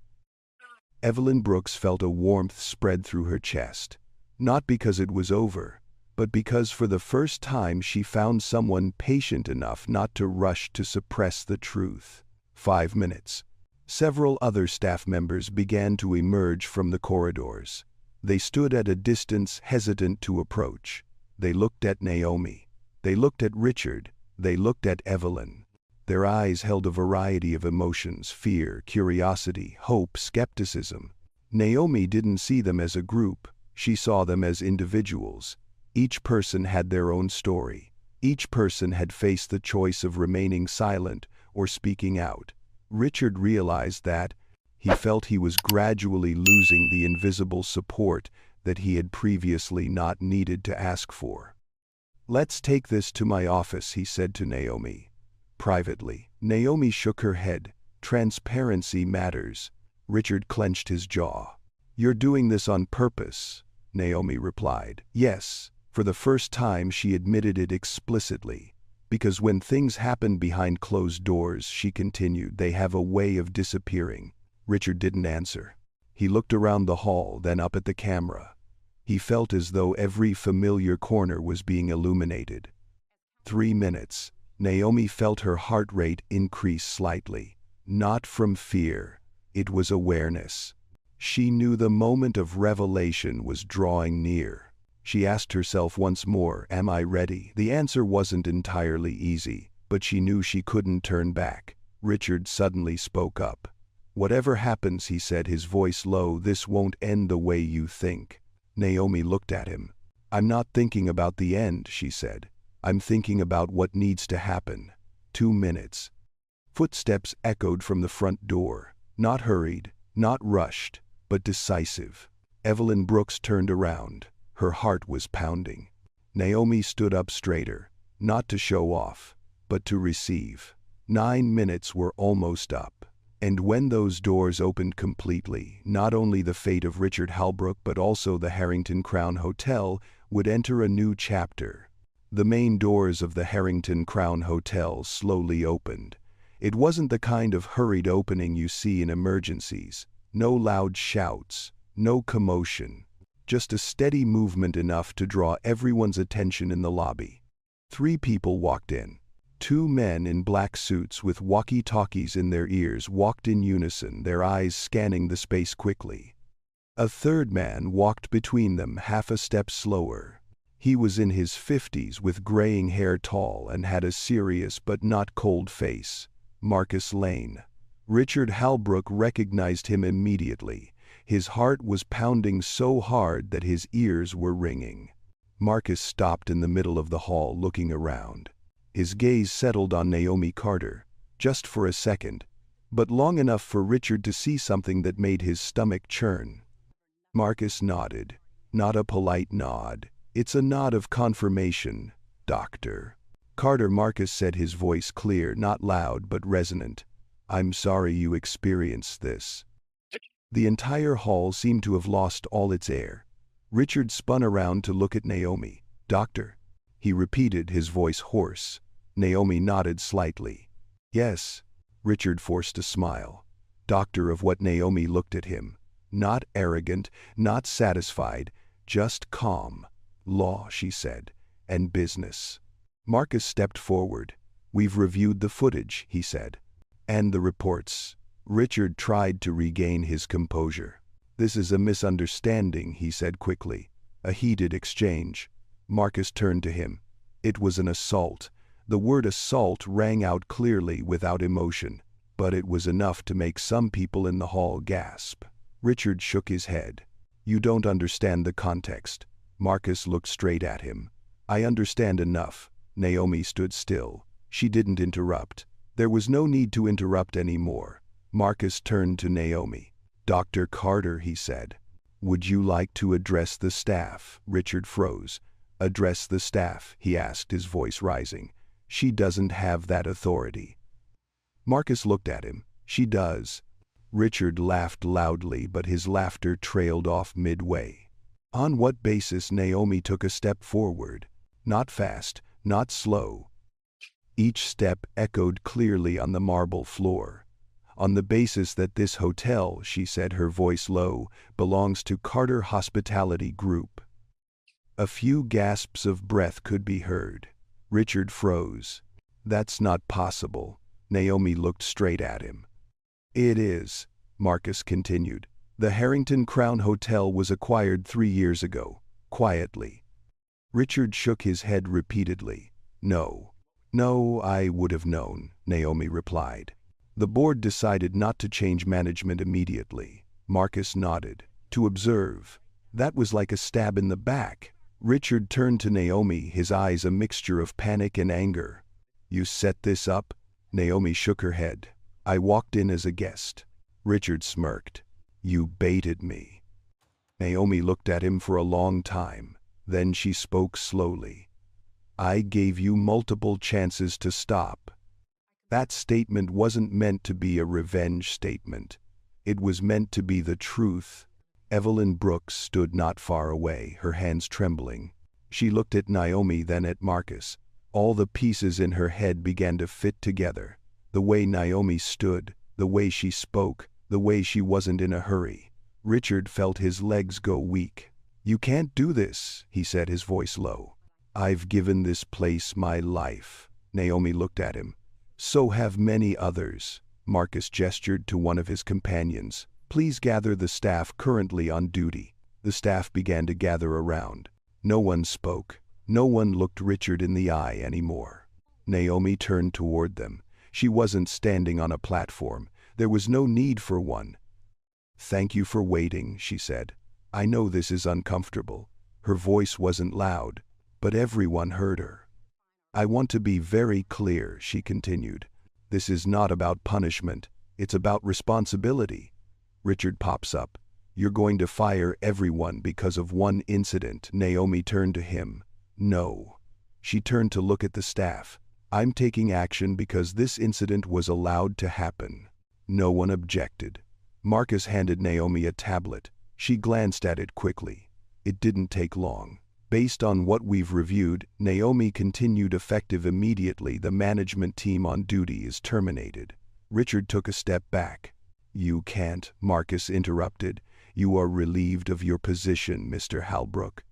Evelyn Brooks felt a warmth spread through her chest. Not because it was over, but because for the first time she found someone patient enough not to rush to suppress the truth. 5 minutes. Several other staff members began to emerge from the corridors. They stood at a distance, hesitant to approach. They looked at Naomi. They looked at Richard. They looked at Evelyn. Their eyes held a variety of emotions: fear, curiosity, hope, skepticism. Naomi didn't see them as a group. She saw them as individuals. Each person had their own story. Each person had faced the choice of remaining silent or speaking out. Richard realized that. He felt he was gradually losing the invisible support that he had previously not needed to ask for. "Let's take this to my office," he said to Naomi. Privately. Naomi shook her head. "Transparency matters." Richard clenched his jaw. "You're doing this on purpose," Naomi replied. Yes, for the first time she admitted it explicitly. "Because when things happen behind closed doors," she continued, "they have a way of disappearing." Richard didn't answer. He looked around the hall, then up at the camera. He felt as though every familiar corner was being illuminated. 3 minutes. Naomi felt her heart rate increase slightly. Not from fear. It was awareness. She knew the moment of revelation was drawing near. She asked herself once more, "Am I ready?" The answer wasn't entirely easy, but she knew she couldn't turn back. Richard suddenly spoke up. "Whatever happens," he said, his voice low, "this won't end the way you think." Naomi looked at him. "I'm not thinking about the end," she said. "I'm thinking about what needs to happen." 2 minutes. Footsteps echoed from the front door. Not hurried, not rushed, but decisive. Evelyn Brooks turned around. Her heart was pounding. Naomi stood up straighter, not to show off, but to receive. 9 minutes were almost up. And when those doors opened completely, not only the fate of Richard Halbrook but also the Harrington Crown Hotel would enter a new chapter. The main doors of the Harrington Crown Hotel slowly opened. It wasn't the kind of hurried opening you see in emergencies. No loud shouts, no commotion. Just a steady movement enough to draw everyone's attention in the lobby. 3 people walked in. 2 men in black suits with walkie-talkies in their ears walked in unison, their eyes scanning the space quickly. A 3rd man walked between them, half a step slower. He was in his 50s with graying hair, tall, and had a serious but not cold face. Marcus Lane. Richard Halbrook recognized him immediately. His heart was pounding so hard that his ears were ringing. Marcus stopped in the middle of the hall, looking around. His gaze settled on Naomi Carter, just for a second, but long enough for Richard to see something that made his stomach churn. Marcus nodded. Not a polite nod. "It's a nod of confirmation, Doctor Carter," Marcus said, his voice clear, not loud but resonant. "I'm sorry you experienced this." The entire hall seemed to have lost all its air. Richard spun around to look at Naomi. "Doctor?" he repeated, his voice hoarse. Naomi nodded slightly. "Yes." Richard forced a smile. Doctor of what? Naomi looked at him. Not arrogant, not satisfied, just calm. "Law," she said, "and business." Marcus stepped forward. "We've reviewed the footage," he said. "And the reports." Richard tried to regain his composure. "This is a misunderstanding," he said quickly. A heated exchange. Marcus turned to him. "It was an assault." The word assault rang out clearly without emotion, but it was enough to make some people in the hall gasp. Richard shook his head. "You don't understand the context." Marcus looked straight at him. "I understand enough." Naomi stood still. She didn't interrupt. There was no need to interrupt anymore. Marcus turned to Naomi. "Dr. Carter," he said. "Would you like to address the staff?" Richard froze. "Address the staff?" he asked, his voice rising. "She doesn't have that authority." Marcus looked at him. "She does." Richard laughed loudly, but his laughter trailed off midway. On what basis? Naomi took a step forward. Not fast, not slow. Each step echoed clearly on the marble floor. "On the basis that this hotel," she said, her voice low, "belongs to Carter Hospitality Group." A few gasps of breath could be heard. Richard froze. "That's not possible." Naomi looked straight at him. "It is," Marcus continued. "The Harrington Crown Hotel was acquired 3 years ago, quietly." Richard shook his head repeatedly. "No. No, I would have known," Naomi replied. "The board decided not to change management immediately." Marcus nodded. "To observe." That was like a stab in the back. Richard turned to Naomi, his eyes a mixture of panic and anger. "You set this up?" Naomi shook her head. "I walked in as a guest." Richard smirked. "You baited me." Naomi looked at him for a long time. Then she spoke slowly. "I gave you multiple chances to stop." That statement wasn't meant to be a revenge statement. It was meant to be the truth. Evelyn Brooks stood not far away, her hands trembling. She looked at Naomi, then at Marcus. All the pieces in her head began to fit together. The way Naomi stood, the way she spoke, the way she wasn't in a hurry. Richard felt his legs go weak. "You can't do this," he said, his voice low. "I've given this place my life." Naomi looked at him. "So have many others." Marcus gestured to one of his companions. "Please gather the staff currently on duty." The staff began to gather around. No one spoke. No one looked Richard in the eye anymore. Naomi turned toward them. She wasn't standing on a platform. There was no need for one. "Thank you for waiting," she said. "I know this is uncomfortable." Her voice wasn't loud, but everyone heard her. "I want to be very clear," she continued. "This is not about punishment. It's about responsibility." Richard pops up. "You're going to fire everyone because of one incident." Naomi turned to him. "No." She turned to look at the staff. "I'm taking action because this incident was allowed to happen." No one objected. Marcus handed Naomi a tablet. She glanced at it quickly. It didn't take long. "Based on what we've reviewed," Naomi continued, "effective immediately, the management team on duty is terminated." Richard took a step back. "You can't," Marcus interrupted. "You are relieved of your position, Mr. Halbrook."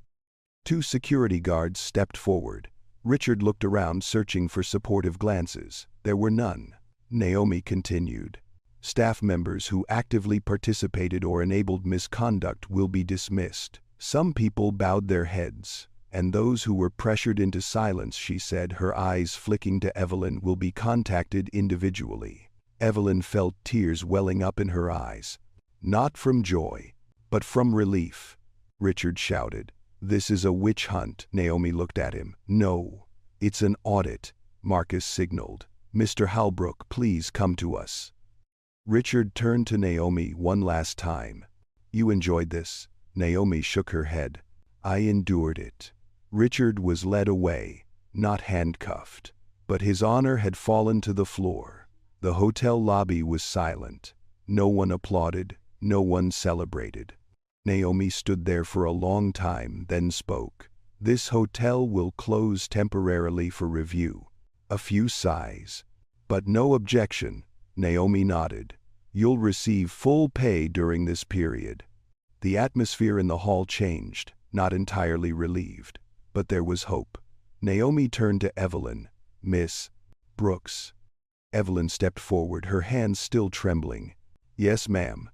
2 security guards stepped forward. Richard looked around, searching for supportive glances. There were none. Naomi continued. "Staff members who actively participated or enabled misconduct will be dismissed." Some people bowed their heads, and those who were pressured into silence, she said, her eyes flicking to Evelyn, "will be contacted individually." Evelyn felt tears welling up in her eyes. Not from joy, but from relief. Richard shouted, "This is a witch hunt." Naomi looked at him. "No, it's an audit." Marcus signaled, "Mr. Halbrook, please come to us." Richard turned to Naomi one last time. "You enjoyed this?" Naomi shook her head. "I endured it." Richard was led away, not handcuffed. But his honor had fallen to the floor. The hotel lobby was silent. No one applauded, no one celebrated. Naomi stood there for a long time, then spoke. "This hotel will close temporarily for review." A few sighs. "But no objection." Naomi nodded. "You'll receive full pay during this period." The atmosphere in the hall changed, not entirely relieved. But there was hope. Naomi turned to Evelyn. "Miss Brooks." Evelyn stepped forward, her hands still trembling. "Yes, ma'am."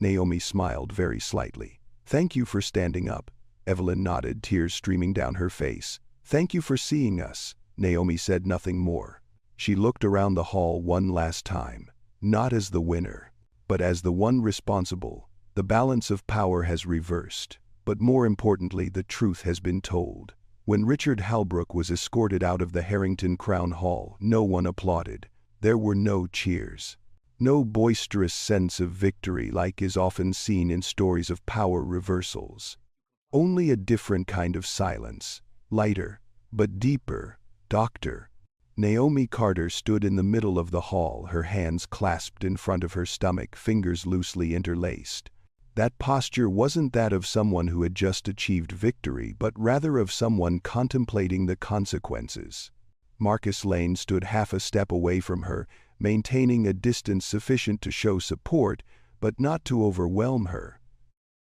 Naomi smiled very slightly. "Thank you for standing up." Evelyn nodded, tears streaming down her face. "Thank you for seeing us." Naomi said nothing more. She looked around the hall one last time. Not as the winner, but as the one responsible. The balance of power has reversed, but more importantly, the truth has been told. When Richard Halbrook was escorted out of the Harrington Crown Hall, no one applauded. There were no cheers. No boisterous sense of victory like is often seen in stories of power reversals. Only a different kind of silence, lighter, but deeper. Doctor. Naomi Carter stood in the middle of the hall, her hands clasped in front of her stomach, fingers loosely interlaced. That posture wasn't that of someone who had just achieved victory, but rather of someone contemplating the consequences. Marcus Lane stood half a step away from her, maintaining a distance sufficient to show support, but not to overwhelm her.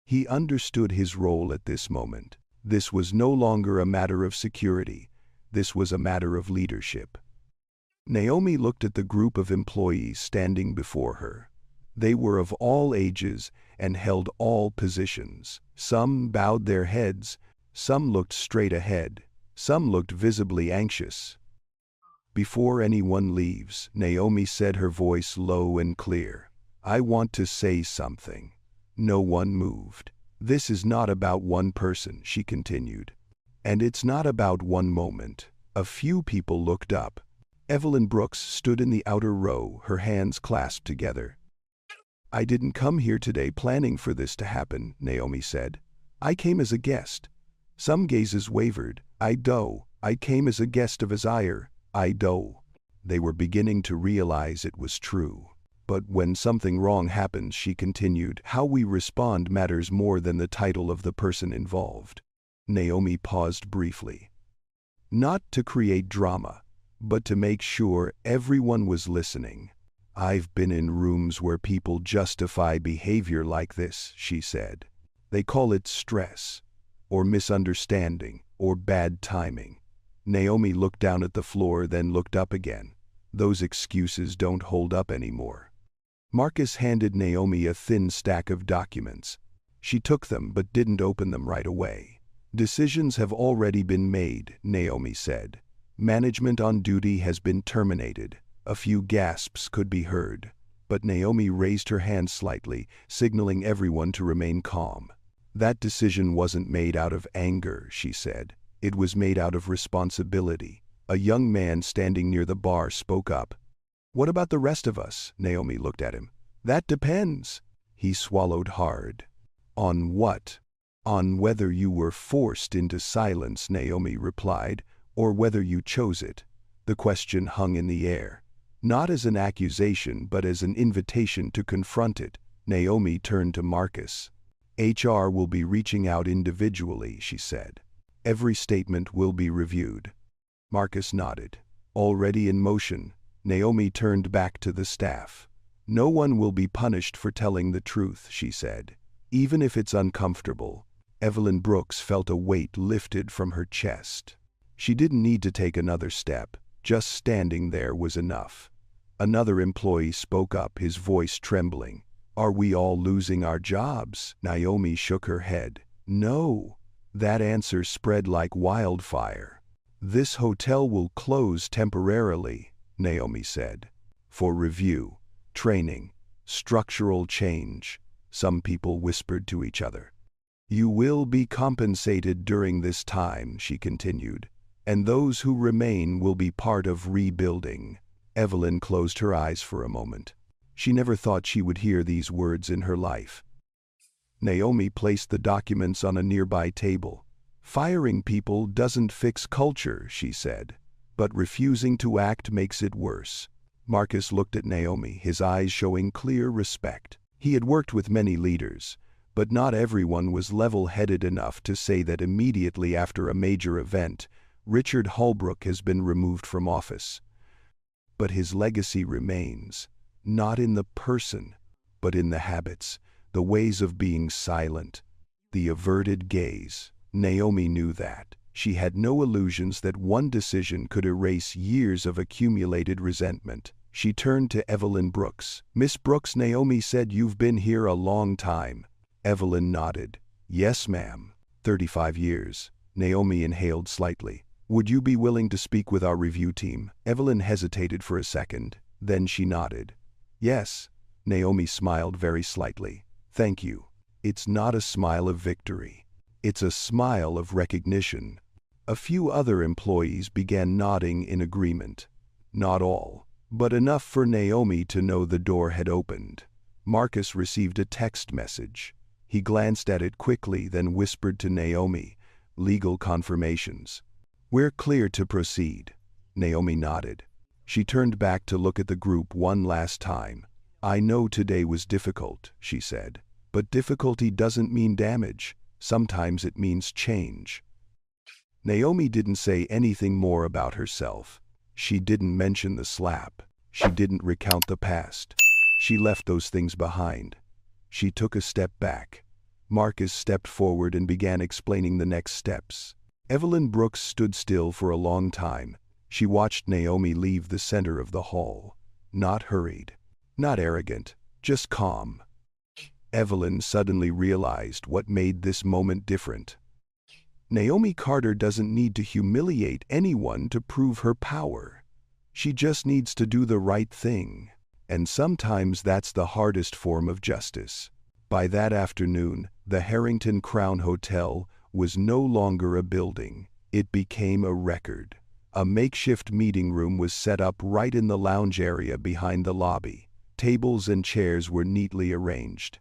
He understood his role at this moment. This was no longer a matter of security. This was a matter of leadership. Naomi looked at the group of employees standing before her. They were of all ages and held all positions. Some bowed their heads, some looked straight ahead, some looked visibly anxious. "Before anyone leaves," Naomi said, her voice low and clear, "I want to say something." No one moved. "This is not about one person," she continued. "And it's not about one moment." A few people looked up. Evelyn Brooks stood in the outer row, her hands clasped together. "I didn't come here today planning for this to happen," Naomi said. "I came as a guest." Some gazes wavered. "I came as a guest of Azire. They were beginning to realize it was true. "But when something wrong happens," she continued, "how we respond matters more than the title of the person involved." Naomi paused briefly. "Not to create drama, but to make sure everyone was listening." "I've been in rooms where people justify behavior like this," she said. "They call it stress, or misunderstanding, or bad timing." Naomi looked down at the floor, then looked up again. "Those excuses don't hold up anymore." Marcus handed Naomi a thin stack of documents. She took them but didn't open them right away. "Decisions have already been made," Naomi said. "Management on duty has been terminated." A few gasps could be heard, but Naomi raised her hand slightly, signaling everyone to remain calm. "That decision wasn't made out of anger," she said. "It was made out of responsibility." A young man standing near the bar spoke up. "What about the rest of us?" Naomi looked at him. "That depends." He swallowed hard. "On what?" "On whether you were forced into silence," Naomi replied, "or whether you chose it." The question hung in the air. Not as an accusation, but as an invitation to confront it. Naomi turned to Marcus. "HR will be reaching out individually," she said. "Every statement will be reviewed." Marcus nodded. Already in motion, Naomi turned back to the staff. "No one will be punished for telling the truth," she said, "even if it's uncomfortable." Evelyn Brooks felt a weight lifted from her chest. She didn't need to take another step. Just standing there was enough. Another employee spoke up, his voice trembling. "Are we all losing our jobs?" Naomi shook her head. "No." That answer spread like wildfire. "This hotel will close temporarily," Naomi said. "For review, training, structural change," some people whispered to each other. "You will be compensated during this time," she continued, "and those who remain will be part of rebuilding." Evelyn closed her eyes for a moment. She never thought she would hear these words in her life. Naomi placed the documents on a nearby table. "Firing people doesn't fix culture," she said, "but refusing to act makes it worse." Marcus looked at Naomi, his eyes showing clear respect. He had worked with many leaders, but not everyone was level-headed enough to say that immediately after a major event, "Richard Holbrook has been removed from office." But his legacy remains, not in the person, but in the habits, the ways of being silent, the averted gaze. Naomi knew that. She had no illusions that one decision could erase years of accumulated resentment. She turned to Evelyn Brooks. "Miss Brooks," Naomi said, "you've been here a long time." Evelyn nodded. "Yes, ma'am. 35 years. Naomi inhaled slightly. "Would you be willing to speak with our review team?" Evelyn hesitated for a second, then she nodded. "Yes." Naomi smiled very slightly. "Thank you." It's not a smile of victory. It's a smile of recognition. A few other employees began nodding in agreement. Not all. but enough for Naomi to know the door had opened. Marcus received a text message. He glanced at it quickly, then whispered to Naomi, "Legal confirmations. We're clear to proceed." Naomi nodded. She turned back to look at the group one last time. "I know today was difficult," she said, "but difficulty doesn't mean damage. Sometimes it means change." Naomi didn't say anything more about herself. She didn't mention the slap. She didn't recount the past. She left those things behind. She took a step back. Marcus stepped forward and began explaining the next steps. Evelyn Brooks stood still for a long time. She watched Naomi leave the center of the hall. Not hurried. Not arrogant. Just calm. Evelyn suddenly realized what made this moment different. Naomi Carter doesn't need to humiliate anyone to prove her power. She just needs to do the right thing. And sometimes that's the hardest form of justice. By that afternoon, the Harrington Crown Hotel was no longer a building. It became a record. A makeshift meeting room was set up right in the lounge area behind the lobby. Tables and chairs were neatly arranged.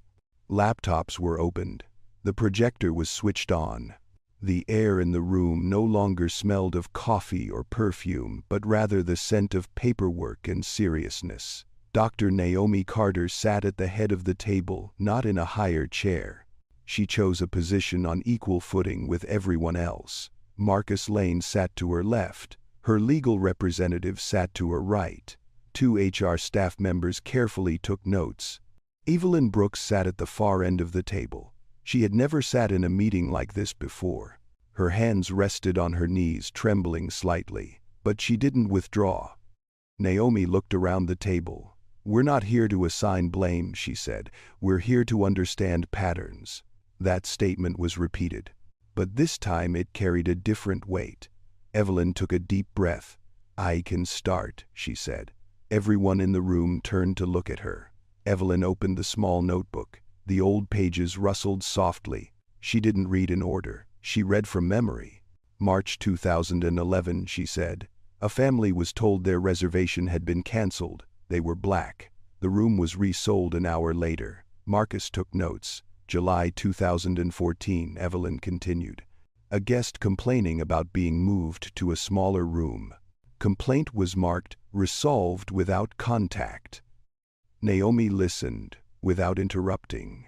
Laptops were opened. The projector was switched on. The air in the room no longer smelled of coffee or perfume, but rather the scent of paperwork and seriousness. Dr. Naomi Carter sat at the head of the table, not in a higher chair. She chose a position on equal footing with everyone else. Marcus Lane sat to her left. Her legal representative sat to her right. 2 HR staff members carefully took notes. Evelyn Brooks sat at the far end of the table. She had never sat in a meeting like this before. Her hands rested on her knees, trembling slightly, but she didn't withdraw. Naomi looked around the table. "We're not here to assign blame," she said. "We're here to understand patterns." That statement was repeated, but this time it carried a different weight. Evelyn took a deep breath. "I can start," she said. Everyone in the room turned to look at her. Evelyn opened the small notebook. The old pages rustled softly. She didn't read in order. She read from memory. "March 2011, she said. "A family was told their reservation had been canceled. They were black. The room was resold an hour later." Marcus took notes. "July 2014, Evelyn continued. "A guest complaining about being moved to a smaller room. Complaint was marked, resolved without contact." Naomi listened, without interrupting.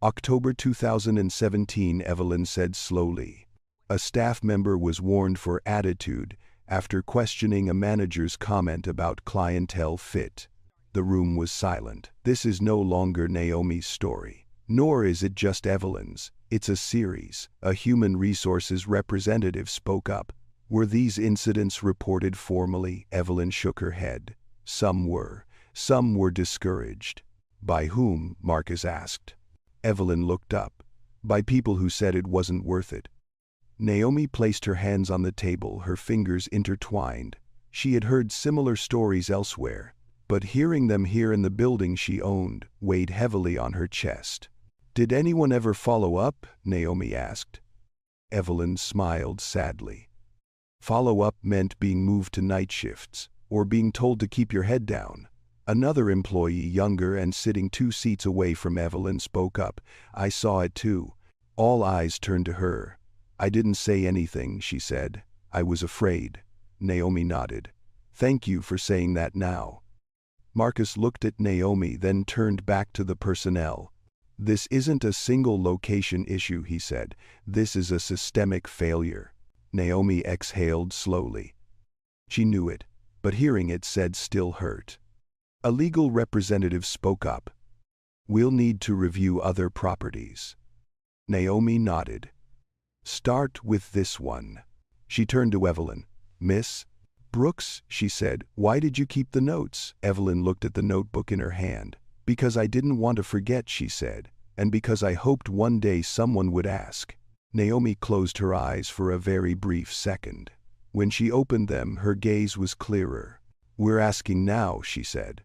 "October 2017, Evelyn said slowly. "A staff member was warned for attitude after questioning a manager's comment about clientele fit." The room was silent. "This is no longer Naomi's story. Nor is it just Evelyn's. It's a series." A human resources representative spoke up. "Were these incidents reported formally?" Evelyn shook her head. "Some were. Some were discouraged." "By whom?" Marcus asked. Evelyn looked up. "By people who said it wasn't worth it." Naomi placed her hands on the table, her fingers intertwined. She had heard similar stories elsewhere, but hearing them here in the building she owned weighed heavily on her chest. "Did anyone ever follow up?" Naomi asked. Evelyn smiled sadly. "Follow up meant being moved to night shifts, or being told to keep your head down." Another employee, younger and sitting 2 seats away from Evelyn, spoke up. "I saw it too." All eyes turned to her. "I didn't say anything," she said. "I was afraid." Naomi nodded. "Thank you for saying that now." Marcus looked at Naomi, then turned back to the personnel. "This isn't a single location issue," he said. "This is a systemic failure." Naomi exhaled slowly. She knew it, but hearing it said still hurt. A legal representative spoke up. "We'll need to review other properties." Naomi nodded. "Start with this one." She turned to Evelyn. "Miss Brooks," she said, "why did you keep the notes?" Evelyn looked at the notebook in her hand. "Because I didn't want to forget," she said, "and because I hoped one day someone would ask." Naomi closed her eyes for a very brief second. When she opened them, her gaze was clearer. "We're asking now," she said.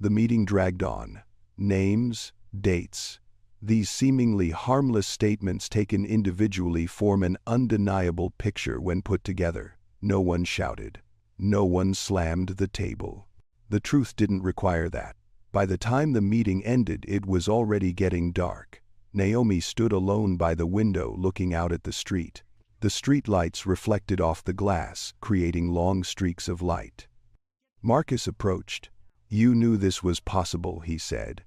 The meeting dragged on. Names, dates. These seemingly harmless statements taken individually form an undeniable picture when put together. No one shouted. No one slammed the table. The truth didn't require that. By the time the meeting ended, it was already getting dark. Naomi stood alone by the window looking out at the street. The street lights reflected off the glass, creating long streaks of light. Marcus approached. "You knew this was possible," he said.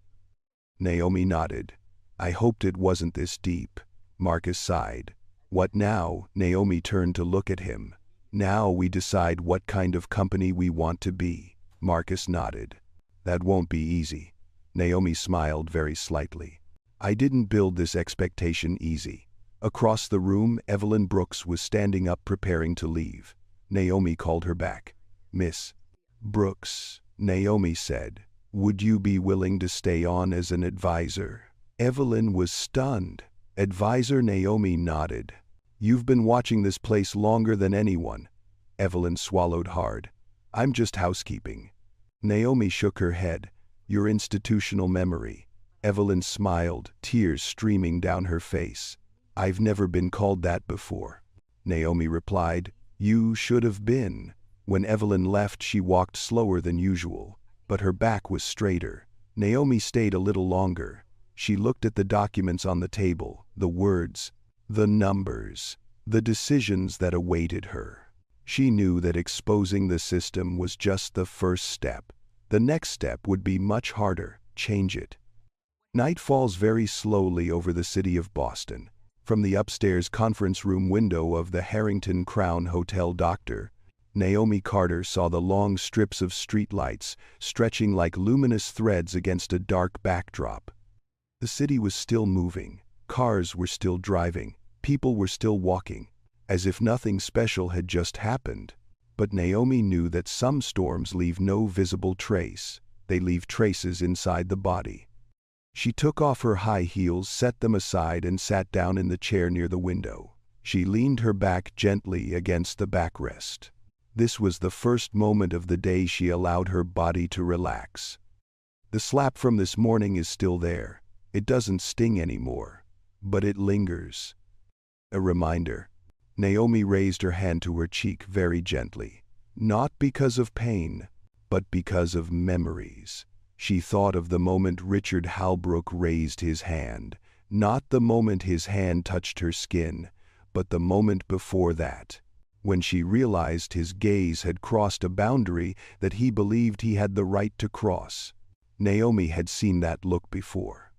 Naomi nodded. "I hoped it wasn't this deep." Marcus sighed. "What now?" Naomi turned to look at him. "Now we decide what kind of company we want to be." Marcus nodded. "That won't be easy." Naomi smiled very slightly. "I didn't build this expectation easy." Across the room, Evelyn Brooks was standing up preparing to leave. Naomi called her back. "Miss Brooks," Naomi said, "would you be willing to stay on as an advisor?" Evelyn was stunned. "Advisor?" Naomi nodded. "You've been watching this place longer than anyone." Evelyn swallowed hard. "I'm just housekeeping." Naomi shook her head. "Your institutional memory." Evelyn smiled, tears streaming down her face. "I've never been called that before." Naomi replied, "You should have been." When Evelyn left, she walked slower than usual, but her back was straighter. Naomi stayed a little longer. She looked at the documents on the table, the words, the numbers, the decisions that awaited her. She knew that exposing the system was just the first step. The next step would be much harder: change it. Night falls very slowly over the city of Boston. From the upstairs conference room window of the Harrington Crown Hotel, Naomi Carter saw the long strips of streetlights stretching like luminous threads against a dark backdrop. The city was still moving, cars were still driving, people were still walking, as if nothing special had just happened. But Naomi knew that some storms leave no visible trace. They leave traces inside the body. She took off her high heels, set them aside, and sat down in the chair near the window. She leaned her back gently against the backrest. This was the first moment of the day she allowed her body to relax. The slap from this morning is still there. It doesn't sting anymore, but it lingers. A reminder. Naomi raised her hand to her cheek very gently. Not because of pain, but because of memories. She thought of the moment Richard Halbrook raised his hand, not the moment his hand touched her skin, but the moment before that, when she realized his gaze had crossed a boundary that he believed he had the right to cross. Naomi had seen that look before.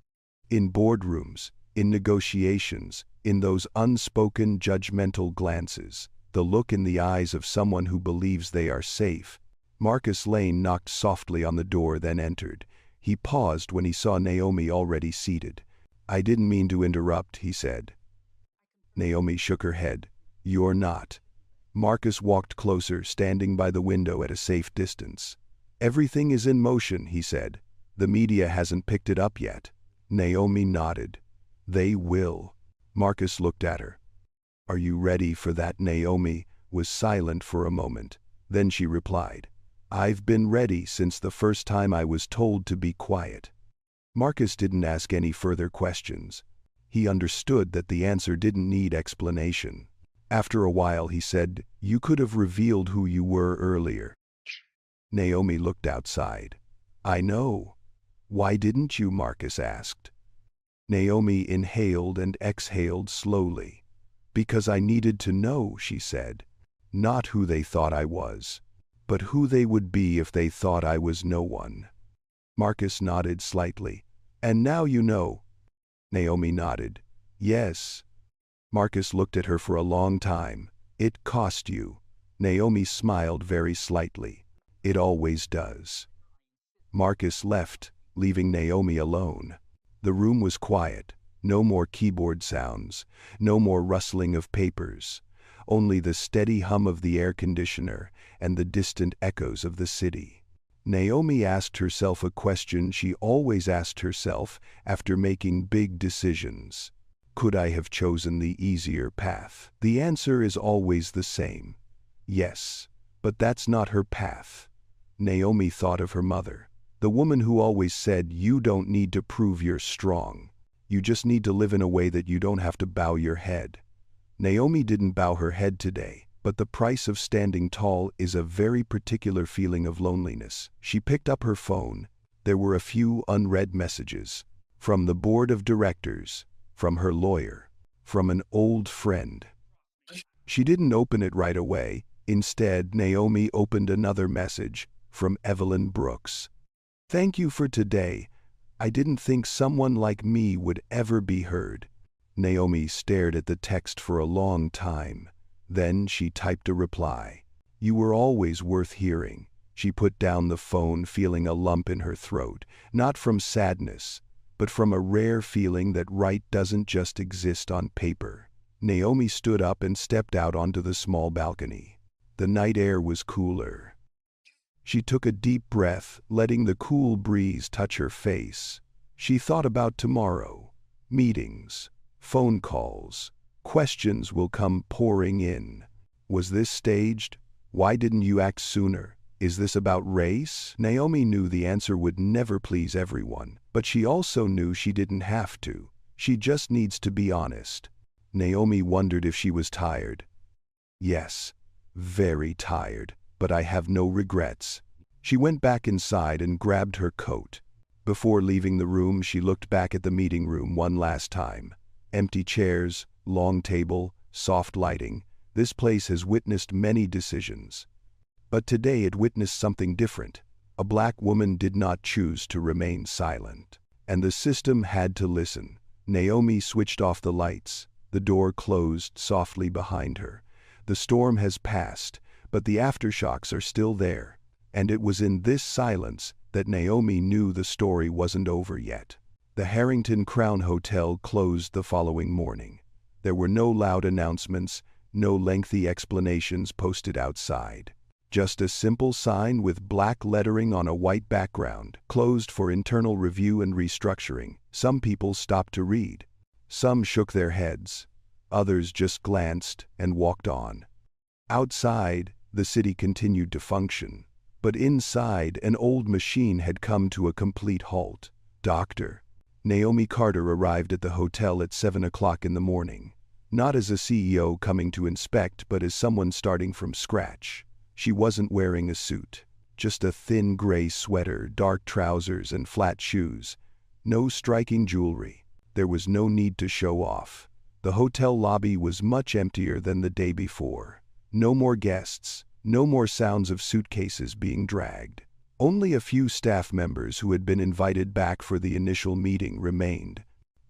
In boardrooms, in negotiations, in those unspoken judgmental glances, the look in the eyes of someone who believes they are safe. Marcus Lane knocked softly on the door, then entered. He paused when he saw Naomi already seated. "I didn't mean to interrupt," he said. Naomi shook her head. "You're not." Marcus walked closer, standing by the window at a safe distance. "Everything is in motion," he said. "The media hasn't picked it up yet." Naomi nodded. "They will." Marcus looked at her. "Are you ready for that?" Naomi was silent for a moment. Then she replied, "I've been ready since the first time I was told to be quiet." Marcus didn't ask any further questions. He understood that the answer didn't need explanation. After a while he said, "You could have revealed who you were earlier." Naomi looked outside. "I know." "Why didn't you?" Marcus asked. Naomi inhaled and exhaled slowly. "Because I needed to know," she said. "Not who they thought I was, but who they would be if they thought I was no one." Marcus nodded slightly. "And now you know." Naomi nodded. "Yes." Marcus looked at her for a long time. "It cost you." Naomi smiled very slightly. "It always does." Marcus left, leaving Naomi alone. The room was quiet. No more keyboard sounds, no more rustling of papers, only the steady hum of the air conditioner and the distant echoes of the city. Naomi asked herself a question she always asked herself after making big decisions. Could I have chosen the easier path? The answer is always the same. Yes, but that's not her path. Naomi thought of her mother, the woman who always said, "You don't need to prove you're strong. You just need to live in a way that you don't have to bow your head." Naomi didn't bow her head today, but the price of standing tall is a very particular feeling of loneliness. She picked up her phone. There were a few unread messages. From the board of directors, from her lawyer, from an old friend. She didn't open it right away. Instead, Naomi opened another message from Evelyn Brooks. "Thank you for today. I didn't think someone like me would ever be heard." Naomi stared at the text for a long time. Then she typed a reply. "You were always worth hearing." She put down the phone, feeling a lump in her throat, not from sadness, but from a rare feeling that right doesn't just exist on paper. Naomi stood up and stepped out onto the small balcony. The night air was cooler. She took a deep breath, letting the cool breeze touch her face. She thought about tomorrow. Meetings, phone calls, questions will come pouring in. Was this staged? Why didn't you act sooner? Is this about race? Naomi knew the answer would never please everyone, but she also knew she didn't have to. She just needs to be honest. Naomi wondered if she was tired. Yes, very tired, but I have no regrets. She went back inside and grabbed her coat. Before leaving the room, she looked back at the meeting room one last time. Empty chairs, long table, soft lighting. This place has witnessed many decisions. But today it witnessed something different. A black woman did not choose to remain silent. And the system had to listen. Naomi switched off the lights. The door closed softly behind her. The storm has passed, but the aftershocks are still there. And it was in this silence that Naomi knew the story wasn't over yet. The Harrington Crown Hotel closed the following morning. There were no loud announcements, no lengthy explanations posted outside. Just a simple sign with black lettering on a white background, closed for internal review and restructuring. Some people stopped to read. Some shook their heads. Others just glanced and walked on. Outside, the city continued to function. But inside, an old machine had come to a complete halt. Dr. Naomi Carter arrived at the hotel at 7 o'clock in the morning. Not as a CEO coming to inspect, but as someone starting from scratch. She wasn't wearing a suit. Just a thin gray sweater, dark trousers, and flat shoes. No striking jewelry. There was no need to show off. The hotel lobby was much emptier than the day before. No more guests. No more sounds of suitcases being dragged. Only a few staff members who had been invited back for the initial meeting remained.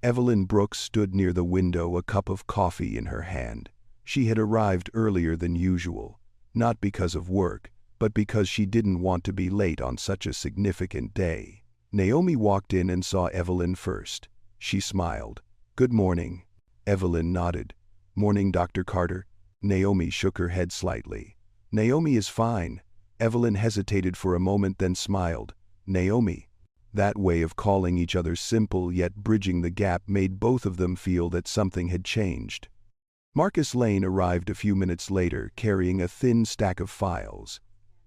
Evelyn Brooks stood near the window, a cup of coffee in her hand. She had arrived earlier than usual, not because of work, but because she didn't want to be late on such a significant day. Naomi walked in and saw Evelyn first. She smiled. "Good morning." Evelyn nodded. "Morning, Dr. Carter." Naomi shook her head slightly. "Naomi is fine." Evelyn hesitated for a moment, then smiled. "Naomi." That way of calling each other simple yet bridging the gap made both of them feel that something had changed. Marcus Lane arrived a few minutes later, carrying a thin stack of files.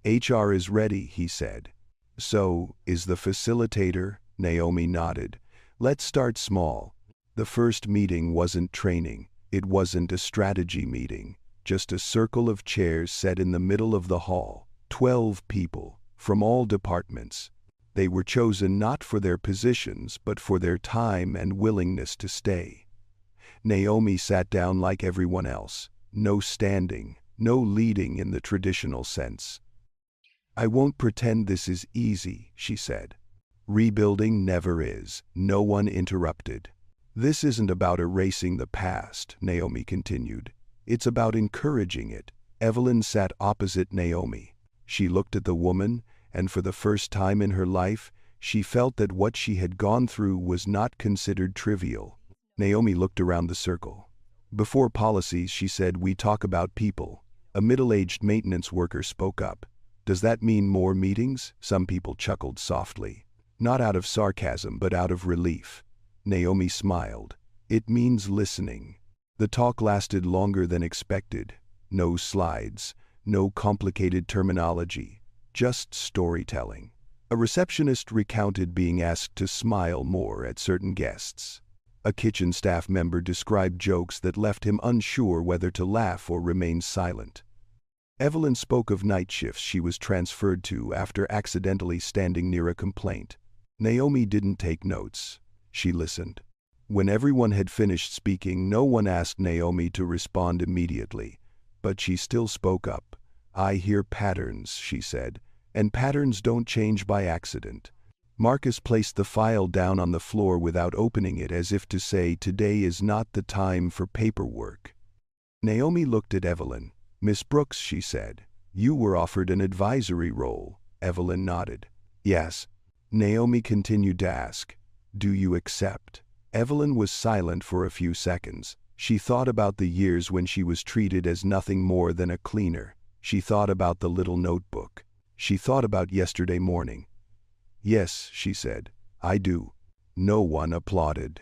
"HR is ready," he said. "So, is the facilitator?" Naomi nodded. "Let's start small." The first meeting wasn't training. It wasn't a strategy meeting. Just a circle of chairs set in the middle of the hall. 12 people, from all departments. They were chosen not for their positions, but for their time and willingness to stay. Naomi sat down like everyone else. No standing, no leading in the traditional sense. "I won't pretend this is easy," she said. "Rebuilding never is." No one interrupted. "This isn't about erasing the past," Naomi continued. "It's about encouraging it." Evelyn sat opposite Naomi. She looked at the woman, and for the first time in her life, she felt that what she had gone through was not considered trivial. Naomi looked around the circle. "Before policies," she said, "we talk about people." A middle-aged maintenance worker spoke up. "Does that mean more meetings?" Some people chuckled softly. Not out of sarcasm, but out of relief. Naomi smiled. "It means listening." The talk lasted longer than expected. No slides, no complicated terminology, just storytelling. A receptionist recounted being asked to smile more at certain guests. A kitchen staff member described jokes that left him unsure whether to laugh or remain silent. Evelyn spoke of night shifts she was transferred to after accidentally standing near a complaint. Naomi didn't take notes. She listened. When everyone had finished speaking, no one asked Naomi to respond immediately, but she still spoke up. "I hear patterns," she said, "and patterns don't change by accident." Marcus placed the file down on the floor without opening it, as if to say, "Today is not the time for paperwork." Naomi looked at Evelyn. "Miss Brooks," she said, "you were offered an advisory role." Evelyn nodded. "Yes." Naomi continued to ask, "Do you accept?" Evelyn was silent for a few seconds. She thought about the years when she was treated as nothing more than a cleaner. She thought about the little notebook. She thought about yesterday morning. "Yes," she said, "I do." No one applauded,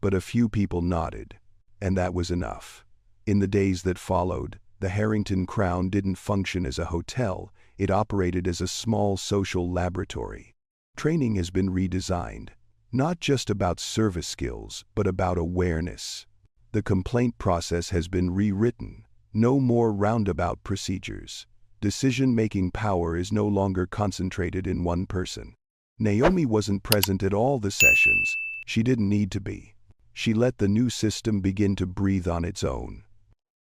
but a few people nodded, and that was enough. In the days that followed, the Harrington Crown didn't function as a hotel, it operated as a small social laboratory. Training has been redesigned. Not just about service skills, but about awareness. The complaint process has been rewritten. No more roundabout procedures. Decision-making power is no longer concentrated in one person. Naomi wasn't present at all the sessions. She didn't need to be. She let the new system begin to breathe on its own.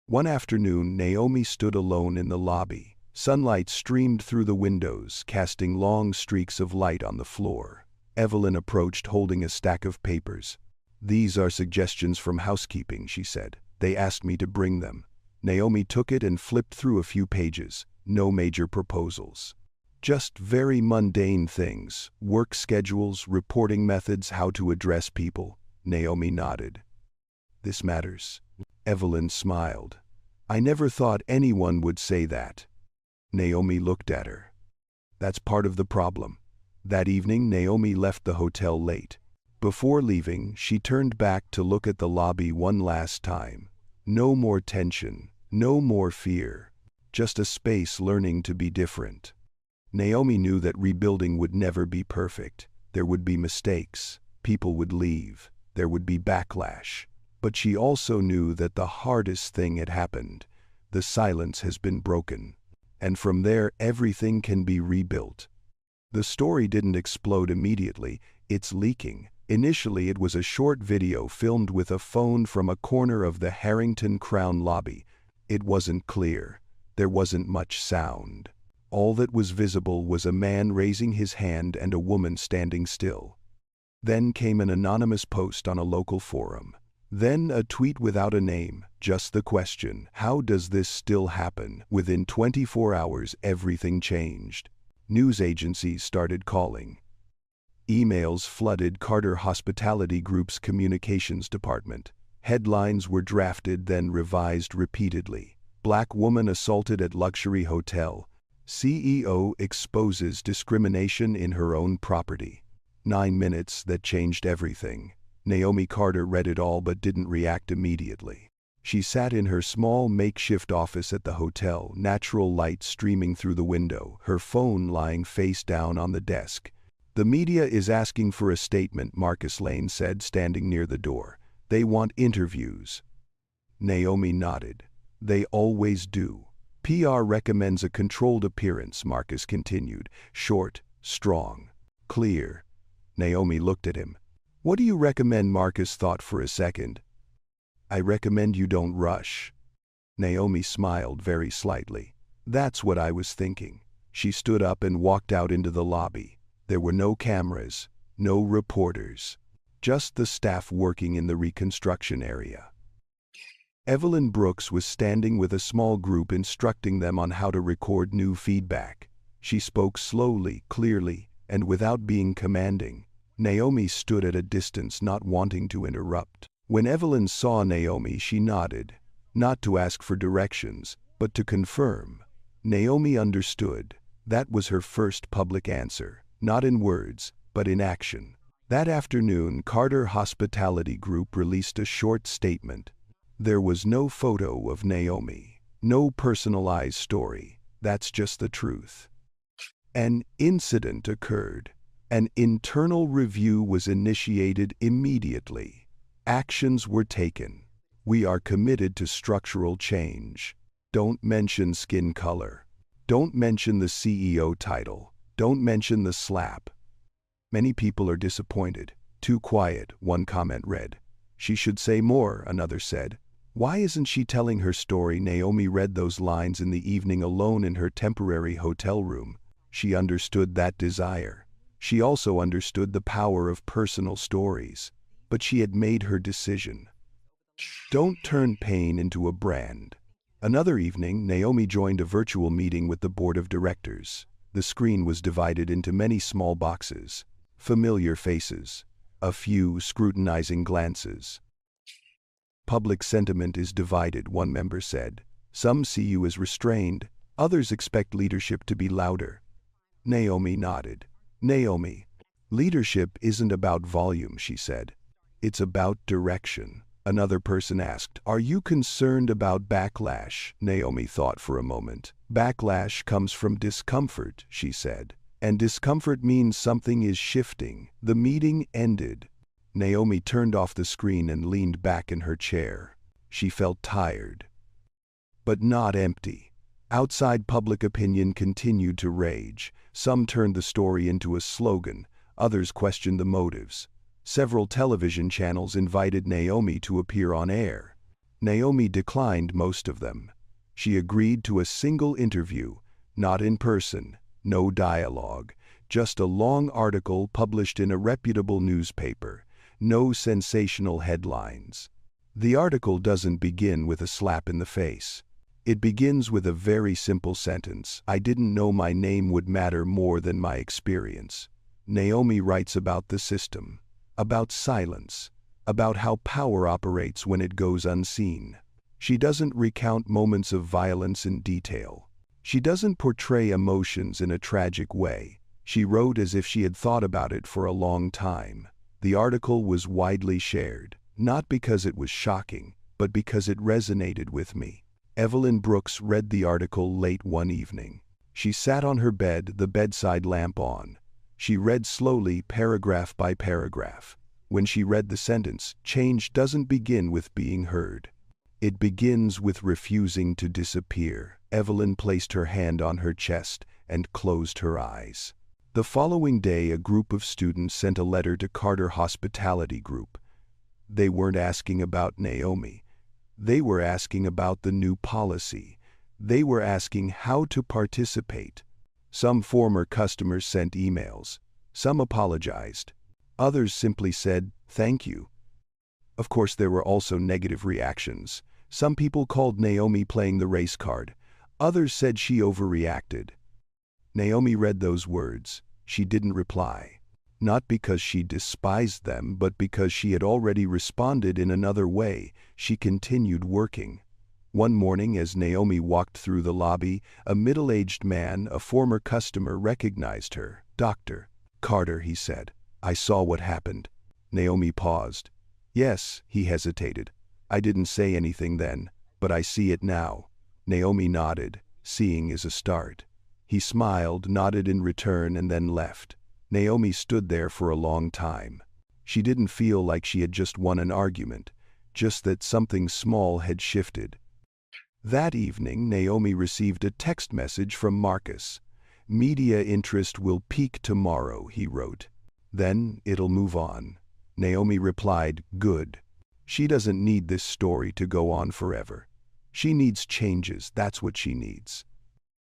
One afternoon, Naomi stood alone in the lobby. Sunlight streamed through the windows, casting long streaks of light on the floor. Evelyn approached, holding a stack of papers. "These are suggestions from housekeeping," she said. "They asked me to bring them." Naomi took it and flipped through a few pages. No major proposals. Just very mundane things. Work schedules, reporting methods, how to address people. Naomi nodded. "This matters." Evelyn smiled. "I never thought anyone would say that." Naomi looked at her. "That's part of the problem." That evening, Naomi left the hotel late. Before leaving, she turned back to look at the lobby one last time. No more tension, no more fear. Just a space learning to be different. Naomi knew that rebuilding would never be perfect. There would be mistakes. People would leave. There would be backlash. But she also knew that the hardest thing had happened. The silence has been broken. And from there, everything can be rebuilt. The story didn't explode immediately. It's leaking. Initially, it was a short video filmed with a phone from a corner of the Harrington Crown lobby. It wasn't clear. There wasn't much sound. All that was visible was a man raising his hand and a woman standing still. Then came an anonymous post on a local forum. Then a tweet without a name, just the question, "How does this still happen?" Within 24 hours, everything changed. News agencies started calling. Emails flooded Carter Hospitality Group's communications department. Headlines were drafted, then revised repeatedly. Black woman assaulted at luxury hotel. CEO exposes discrimination in her own property. 9 minutes that changed everything. Naomi Carter read it all but didn't react immediately. She sat in her small makeshift office at the hotel, natural light streaming through the window, her phone lying face down on the desk. "The media is asking for a statement," Marcus Lane said, standing near the door. "They want interviews." Naomi nodded. "They always do." "PR recommends a controlled appearance," Marcus continued. "Short, strong, clear." Naomi looked at him. "What do you recommend?" Marcus thought for a second. "I recommend you don't rush." Naomi smiled very slightly. "That's what I was thinking." She stood up and walked out into the lobby. There were no cameras, no reporters, just the staff working in the reconstruction area. Evelyn Brooks was standing with a small group, instructing them on how to record new feedback. She spoke slowly, clearly, and without being commanding. Naomi stood at a distance, not wanting to interrupt. When Evelyn saw Naomi, she nodded, not to ask for directions, but to confirm. Naomi understood. That was her first public answer, not in words, but in action. That afternoon, Carter Hospitality Group released a short statement. There was no photo of Naomi, no personalized story. That's just the truth. An incident occurred. An internal review was initiated immediately. Actions were taken. We are committed to structural change. Don't mention skin color. Don't mention the CEO title. Don't mention the slap. Many people are disappointed. Too quiet, one comment read. She should say more, another said. Why isn't she telling her story? Naomi read those lines in the evening alone in her temporary hotel room. She understood that desire. She also understood the power of personal stories. But she had made her decision. Don't turn pain into a brand. Another evening, Naomi joined a virtual meeting with the board of directors. The screen was divided into many small boxes. Familiar faces. A few scrutinizing glances. Public sentiment is divided, one member said. Some see you as restrained, others expect leadership to be louder. Naomi nodded. Naomi, leadership isn't about volume, she said. It's about direction. Another person asked, are you concerned about backlash? Naomi thought for a moment. Backlash comes from discomfort, she said. And discomfort means something is shifting. The meeting ended. Naomi turned off the screen and leaned back in her chair. She felt tired, but not empty. Outside, public opinion continued to rage. Some turned the story into a slogan, others questioned the motives. Several television channels invited Naomi to appear on air. Naomi declined most of them. She agreed to a single interview, not in person, no dialogue, just a long article published in a reputable newspaper. No sensational headlines. The article doesn't begin with a slap in the face. It begins with a very simple sentence. I didn't know my name would matter more than my experience. Naomi writes about the system, about silence, about how power operates when it goes unseen. She doesn't recount moments of violence in detail. She doesn't portray emotions in a tragic way. She wrote as if she had thought about it for a long time. The article was widely shared, not because it was shocking, but because it resonated with me. Evelyn Brooks read the article late one evening. She sat on her bed, the bedside lamp on. She read slowly, paragraph by paragraph. When she read the sentence, change doesn't begin with being heard. It begins with refusing to disappear. Evelyn placed her hand on her chest and closed her eyes. The following day, a group of students sent a letter to Carter Hospitality Group. They weren't asking about Naomi. They were asking about the new policy. They were asking how to participate. Some former customers sent emails. Some apologized. Others simply said, thank you. Of course, there were also negative reactions. Some people called Naomi playing the race card. Others said she overreacted. Naomi read those words. She didn't reply. Not because she despised them, but because she had already responded in another way. She continued working. One morning, as Naomi walked through the lobby, a middle-aged man, a former customer, recognized her. Dr. Carter, he said. I saw what happened. Naomi paused. Yes, he hesitated. I didn't say anything then, but I see it now. Naomi nodded. Seeing is a start. He smiled, nodded in return, and then left. Naomi stood there for a long time. She didn't feel like she had just won an argument, just that something small had shifted. That evening, Naomi received a text message from Marcus. Media interest will peak tomorrow, he wrote. Then it'll move on. Naomi replied, good. She doesn't need this story to go on forever. She needs changes, that's what she needs.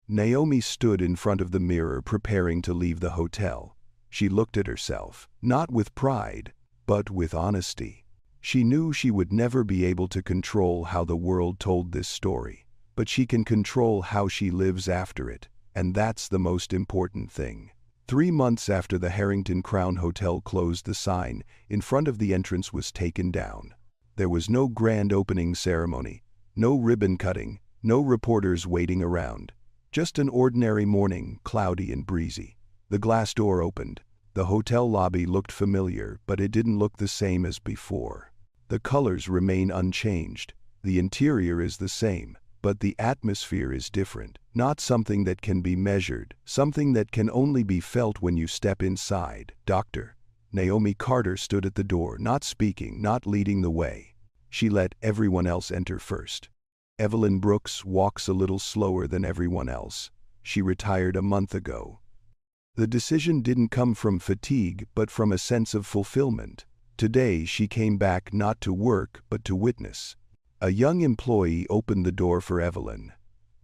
Naomi stood in front of the mirror preparing to leave the hotel. She looked at herself, not with pride, but with honesty. She knew she would never be able to control how the world told this story, but she can control how she lives after it, and that's the most important thing. 3 months after the Harrington Crown Hotel closed, the sign in front of the entrance was taken down. There was no grand opening ceremony, no ribbon cutting, no reporters waiting around. Just an ordinary morning, cloudy and breezy. The glass door opened. The hotel lobby looked familiar, but it didn't look the same as before. The colors remain unchanged. The interior is the same, but the atmosphere is different. Not something that can be measured, something that can only be felt when you step inside. Dr. Naomi Carter stood at the door, not speaking, not leading the way. She let everyone else enter first. Evelyn Brooks walks a little slower than everyone else. She retired a month ago. The decision didn't come from fatigue but from a sense of fulfillment. Today she came back not to work but to witness. A young employee opened the door for Evelyn.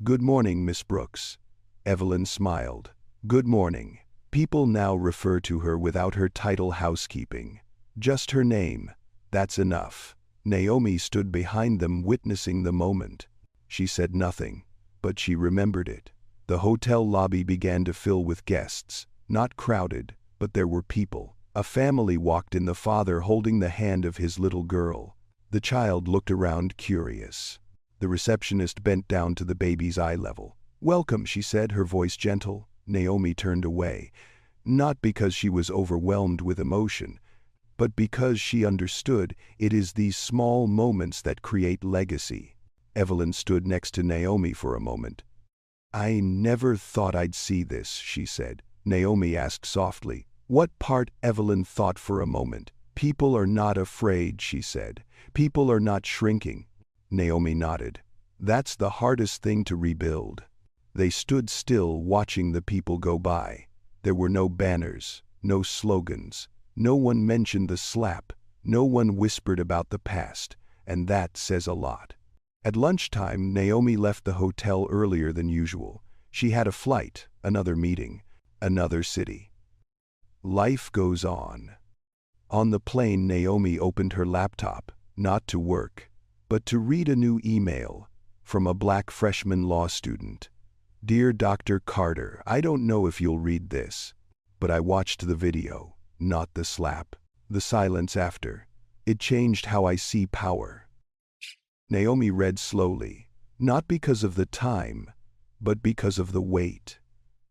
"Good morning, Miss Brooks." Evelyn smiled. "Good morning." People now refer to her without her title housekeeping. Just her name. That's enough. Naomi stood behind them witnessing the moment. She said nothing, but she remembered it. The hotel lobby began to fill with guests. Not crowded, but there were people. A family walked in, the father holding the hand of his little girl. The child looked around curious. The receptionist bent down to the baby's eye level. "Welcome," she said, her voice gentle. Naomi turned away, not because she was overwhelmed with emotion, but because she understood it is these small moments that create legacy. Evelyn stood next to Naomi for a moment. "I never thought I'd see this," she said. Naomi asked softly. What part? Evelyn thought for a moment. "People are not afraid," she said. "People are not shrinking." Naomi nodded. "That's the hardest thing to rebuild." They stood still, watching the people go by. There were no banners, no slogans. No one mentioned the slap. No one whispered about the past, and that says a lot. At lunchtime, Naomi left the hotel earlier than usual. She had a flight, another meeting, another city. Life goes on. On the plane, Naomi opened her laptop, not to work, but to read a new email from a black freshman law student. "Dear Dr. Carter, I don't know if you'll read this, but I watched the video. Not the slap. The silence after. It changed how I see power." Naomi read slowly, not because of the time, but because of the weight.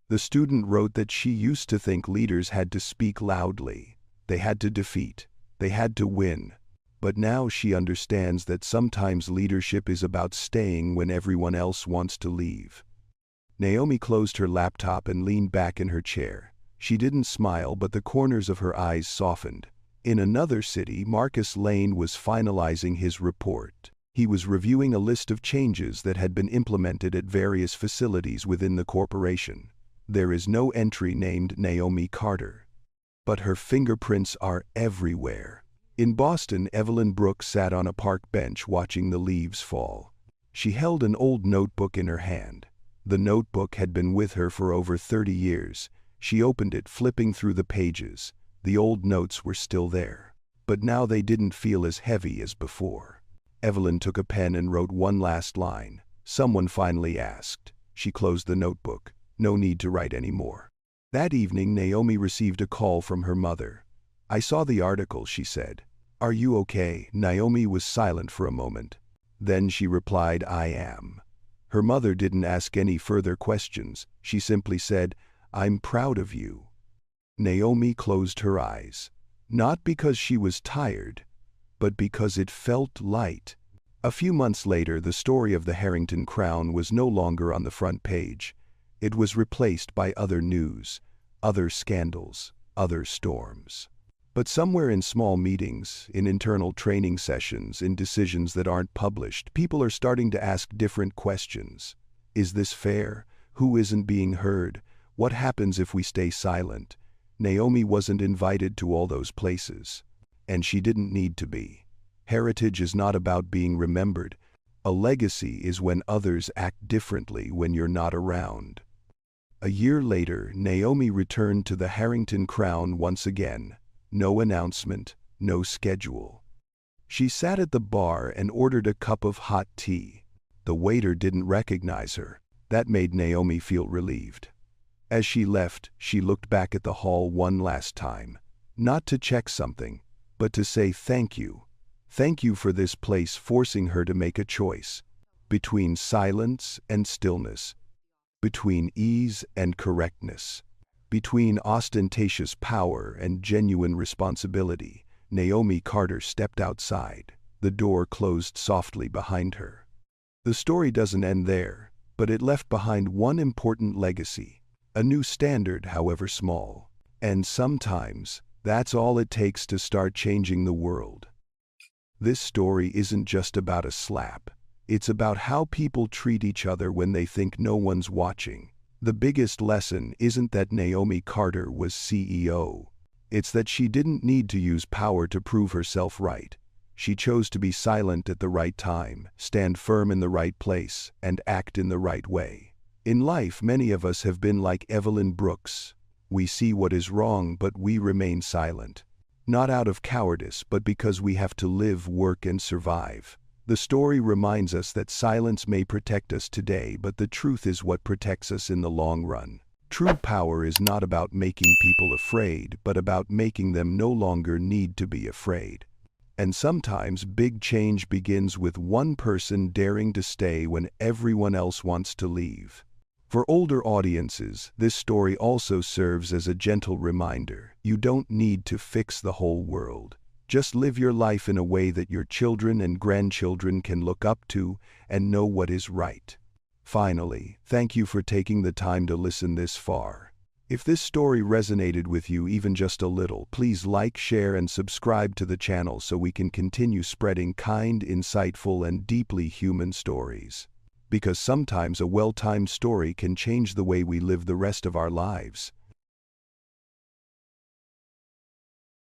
The student wrote that she used to think leaders had to speak loudly. They had to defeat. They had to win. But now she understands that sometimes leadership is about staying when everyone else wants to leave. Naomi closed her laptop and leaned back in her chair. She didn't smile, but the corners of her eyes softened. In another city, Marcus Lane was finalizing his report. He was reviewing a list of changes that had been implemented at various facilities within the corporation. There is no entry named Naomi Carter, but her fingerprints are everywhere. In Boston, Evelyn Brooks sat on a park bench watching the leaves fall. She held an old notebook in her hand. The notebook had been with her for over 30 years. She opened it, flipping through the pages. The old notes were still there, but now they didn't feel as heavy as before. Evelyn took a pen and wrote one last line. Someone finally asked. She closed the notebook. No need to write any more. That evening, Naomi received a call from her mother. "I saw the article," she said. "Are you okay?" Naomi was silent for a moment. Then she replied, "I am." Her mother didn't ask any further questions. She simply said, "I'm proud of you." Naomi closed her eyes, not because she was tired, but because it felt light. A few months later, the story of the Harrington Crown was no longer on the front page. It was replaced by other news, other scandals, other storms. But somewhere in small meetings, in internal training sessions, in decisions that aren't published, people are starting to ask different questions. Is this fair? Who isn't being heard? What happens if we stay silent? Naomi wasn't invited to all those places, and she didn't need to be. Heritage is not about being remembered. A legacy is when others act differently when you're not around. A year later, Naomi returned to the Harrington Crown once again. No announcement, no schedule. She sat at the bar and ordered a cup of hot tea. The waiter didn't recognize her. That made Naomi feel relieved. As she left, she looked back at the hall one last time, not to check something, but to say thank you. Thank you for this place, forcing her to make a choice between silence and stillness, between ease and correctness, between ostentatious power and genuine responsibility. Naomi Carter stepped outside. The door closed softly behind her. The story doesn't end there, but it left behind one important legacy, a new standard, however small. And sometimes, that's all it takes to start changing the world. This story isn't just about a slap. It's about how people treat each other when they think no one's watching. The biggest lesson isn't that Naomi Carter was CEO. It's that she didn't need to use power to prove herself right. She chose to be silent at the right time, stand firm in the right place, and act in the right way. In life, many of us have been like Evelyn Brooks. We see what is wrong, but we remain silent. Not out of cowardice, but because we have to live, work, and survive. The story reminds us that silence may protect us today, but the truth is what protects us in the long run. True power is not about making people afraid, but about making them no longer need to be afraid. And sometimes big change begins with one person daring to stay when everyone else wants to leave. For older audiences, this story also serves as a gentle reminder: you don't need to fix the whole world. Just live your life in a way that your children and grandchildren can look up to and know what is right. Finally, thank you for taking the time to listen this far. If this story resonated with you even just a little, please like, share, and subscribe to the channel so we can continue spreading kind, insightful, and deeply human stories. Because sometimes a well-timed story can change the way we live the rest of our lives.